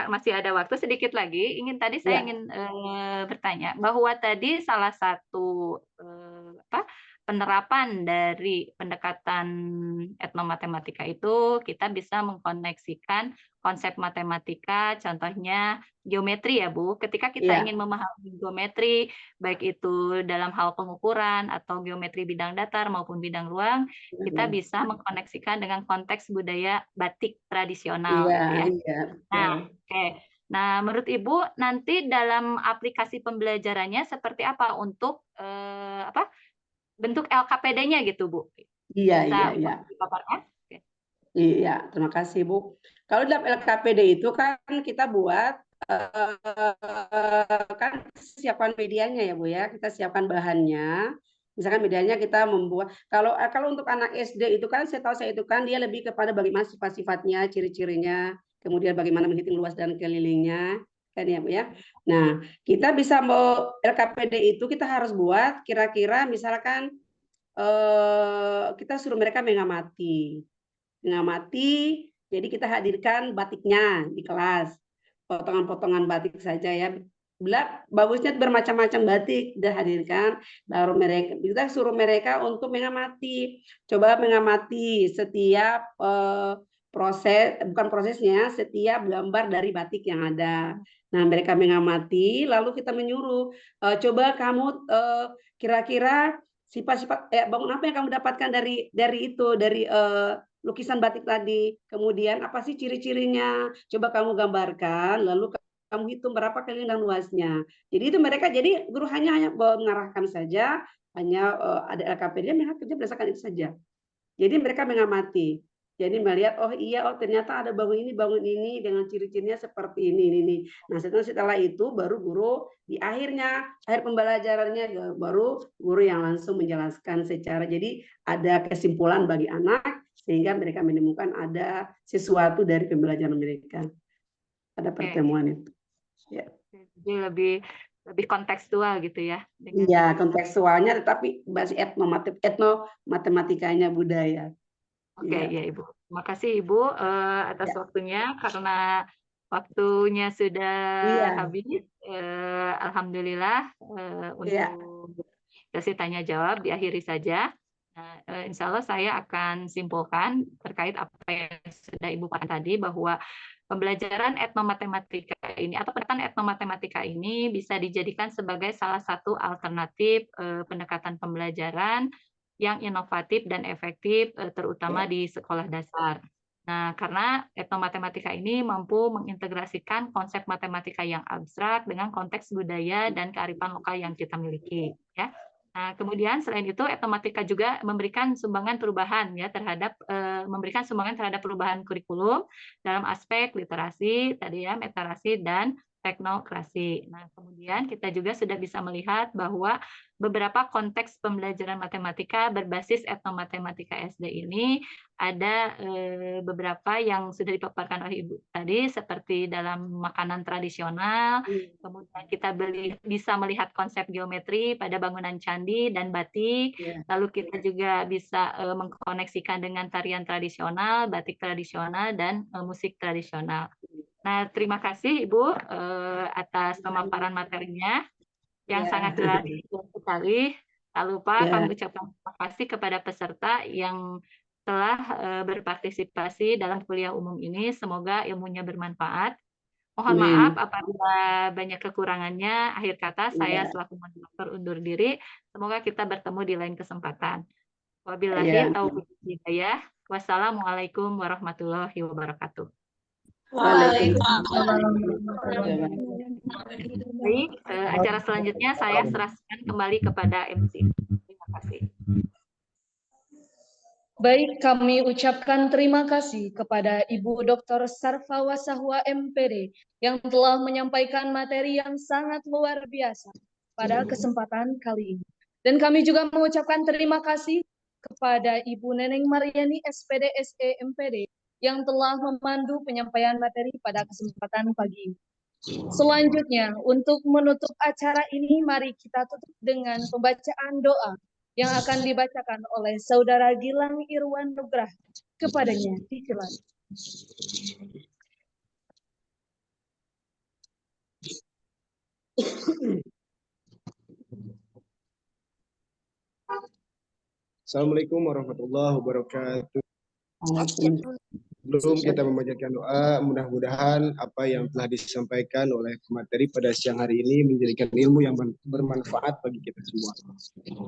masih ada waktu sedikit lagi. Tadi saya ingin bertanya bahwa tadi salah satu penerapan dari pendekatan etnomatematika itu kita bisa mengkoneksikan konsep matematika, contohnya geometri ya Bu. Ketika kita ingin memahami geometri, baik itu dalam hal pengukuran atau geometri bidang datar maupun bidang ruang, kita bisa mengkoneksikan dengan konteks budaya batik tradisional. Nah, Nah, menurut Ibu nanti dalam aplikasi pembelajarannya seperti apa untuk bentuk LKPD-nya gitu Bu? Iya. Dipaparkan? Iya, terima kasih Bu. Kalau dalam LKPD itu kan kita buat kan siapkan medianya ya Bu ya, kita siapkan bahannya. Misalkan medianya kita membuat kalau untuk anak SD itu kan saya itu kan dia lebih kepada bagaimana sifat-sifatnya, ciri-cirinya, kemudian bagaimana menghitung luas dan kelilingnya kan ya Bu ya. Nah, kita bisa LKPD itu kita harus buat kira-kira misalkan kita suruh mereka mengamati, jadi kita hadirkan batiknya di kelas, potongan-potongan batik saja ya. Bagusnya bermacam-macam batik kita hadirkan, baru kita suruh mereka untuk mengamati, coba mengamati setiap setiap gambar dari batik yang ada. Nah, mereka mengamati, lalu kita menyuruh, coba kamu kira-kira sifat-sifat bangun apa yang kamu dapatkan dari lukisan batik tadi, kemudian apa sih ciri-cirinya, coba kamu gambarkan, lalu kamu hitung berapa keliling dan luasnya. Jadi itu mereka, jadi guru hanya mengarahkan saja, hanya ada LKPD, mereka kerja berdasarkan itu saja. Jadi mereka mengamati, jadi melihat ternyata ada bangun ini dengan ciri-cirinya seperti ini. Nah setelah itu baru guru di akhir pembelajarannya baru guru yang langsung menjelaskan secara, jadi ada kesimpulan bagi anak sehingga mereka menemukan ada sesuatu dari pembelajaran mereka pada pertemuan itu. Ya. Jadi lebih kontekstual gitu ya. Iya, kontekstualnya tetapi basis etnomatematikanya budaya. Oke, ya Ibu. Terima kasih Ibu atas waktunya, karena waktunya sudah habis. Alhamdulillah untuk sesi tanya jawab diakhiri saja. Nah, insya Allah saya akan simpulkan terkait apa yang sudah Ibu katakan tadi, bahwa pembelajaran etnomatematika ini atau pendekatan etnomatematika ini bisa dijadikan sebagai salah satu alternatif pendekatan pembelajaran yang inovatif dan efektif, terutama di sekolah dasar. Nah, karena etnomatematika ini mampu mengintegrasikan konsep matematika yang abstrak dengan konteks budaya dan kearifan lokal yang kita miliki. Ya. Nah, kemudian selain itu, etnomatematika juga memberikan sumbangan perubahan ya terhadap perubahan kurikulum dalam aspek literasi, tadi ya, metarasi dan teknokrasi. Nah, kemudian kita juga sudah bisa melihat bahwa beberapa konteks pembelajaran matematika berbasis etnomatematika SD ini ada beberapa yang sudah dipaparkan oleh Ibu tadi, seperti dalam makanan tradisional, kemudian kita bisa melihat konsep geometri pada bangunan candi dan batik, lalu kita juga bisa mengkoneksikan dengan tarian tradisional, batik tradisional, dan musik tradisional. Nah, terima kasih Ibu atas pemaparan materinya yang sangat jelas sekali. Tak lupa kami ucapkan terima kasih kepada peserta yang telah berpartisipasi dalam kuliah umum ini. Semoga ilmunya bermanfaat. Mohon maaf apabila banyak kekurangannya. Akhir kata, saya selaku moderator undur diri. Semoga kita bertemu di lain kesempatan. Wabillahi taufiq wal hidayah. Wassalamualaikum warahmatullahi wabarakatuh. Baik, acara selanjutnya saya serahkan kembali kepada MC. Terima kasih. Baik, kami ucapkan terima kasih kepada Ibu Dr. Sarfa Wasahwa MPD yang telah menyampaikan materi yang sangat luar biasa pada kesempatan kali ini. Dan kami juga mengucapkan terima kasih kepada Ibu Neneng Mariani SPD SE MPD yang telah memandu penyampaian materi pada kesempatan pagi ini. Selanjutnya, untuk menutup acara ini, mari kita tutup dengan pembacaan doa yang akan dibacakan oleh Saudara Gilang Irwan Nugrah. Kepadanya disilakan. Assalamualaikum warahmatullahi wabarakatuh. Sebelum kita membacakan doa, mudah-mudahan apa yang telah disampaikan oleh pemateri pada siang hari ini menjadikan ilmu yang bermanfaat bagi kita semua.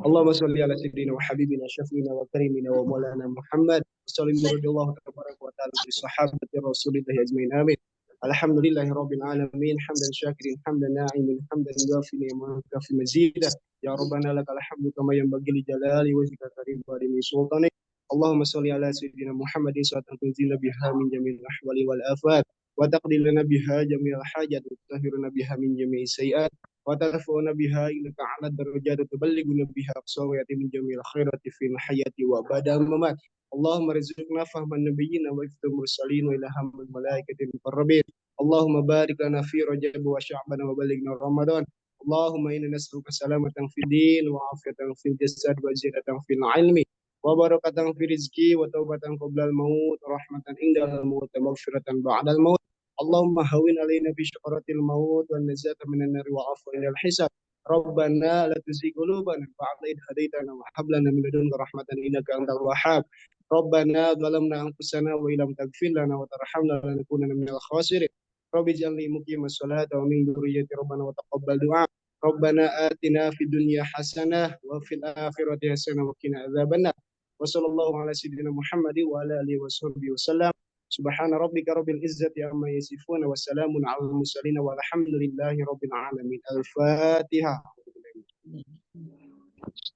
Allahumma sholli ala sayyidina wa habibina syafiina wa karimina wa maulana Muhammad. Sallallahu tabaraka wa ta'ala bi sahabati Rasulillah ajmain. Amin. Alhamdulillahi rabbil alamin, hamdan syakirin, hamdan na'imin, hamdan yuafi ni'amahu kafi mazidah. Ya Rabbana lakal hamdu kama yanbaghi li jalali wajhika karim wa li sultanik. Allahumma sholli ala sayyidina Muhammadin salatan tunzilna biha min jami'il ahwali wal afat wa taqdilna biha jami'al hajat wa tutahhiruna biha min jami'is sayiat wa tarfa'una biha ilaka 'ala darajat wa tuballighuna biha aqsawati min jami'il khairati fil hayati wa ba'da mamat. Allahumma rizqna fahman nabiyyina wa iftul mursalin wa ilhamul malaikatil muqarrabin. Allahumma barik lana fi Rajab wa Sya'ban wa ballighna Ramadan. Allahumma inna nas'aluka salamatan fid din wa 'afiyatan fil jasad wa ziyadatan fil 'ilmi wa barakatan fi rizqi wa taubatan qabla al-maut rahmatan indal maut wa maghfiratan ba'dal maut. Allahumma hawwin alaina bi syakaratil maut wa najata minan nar wa 'afwa indal hisab. Rabbana la tuzigh qulubana ba'da idh hadaitana wa hab lana min ladunka rahmatan innaka antal wahhab. Rabbana zalamna anfusana wa illam taghfir lana wa tarhamna lanakunanna minal khasirin. Rabbi ij'alni muqimas salati wa min dhurriyyati rabbana wa taqabbal du'a. Rabbana atina fid dunya hasanah wa fil akhirati hasanah wa qina adzabannar. Wa sallallahu ala sayyidina Muhammad wa ala alihi wa sahbihi wasallam. Subhana rabbika rabbil izzati amma yasifun wa salamun alal mursalin walhamdulillahi rabbil alamin. Al-Fatihah.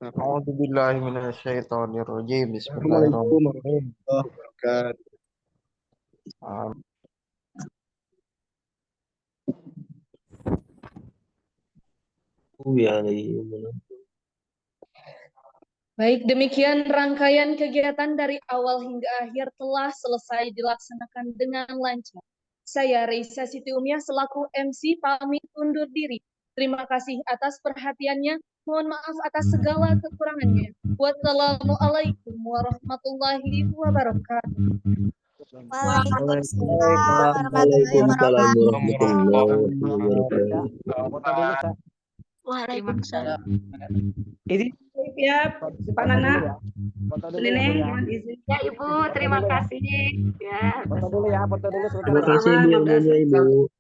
A'udzu billahi minasy syaithanir rajim. Assalamualaikum warahmatullahi wabarakatuh. Baik, demikian rangkaian kegiatan dari awal hingga akhir telah selesai dilaksanakan dengan lancar. Saya Reisa Siti Umiyah selaku MC pamit undur diri. Terima kasih atas perhatiannya. Mohon maaf atas segala kekurangannya. Wassalamualaikum warahmatullahi wabarakatuh. Waalaikumsalam warahmatullahi wabarakatuh. Waalaikumsalam. Ini siap, Pak Nana. Neneng, mohon izin. Ya Ibu, terima kasih. Ya. Terima kasih Bu.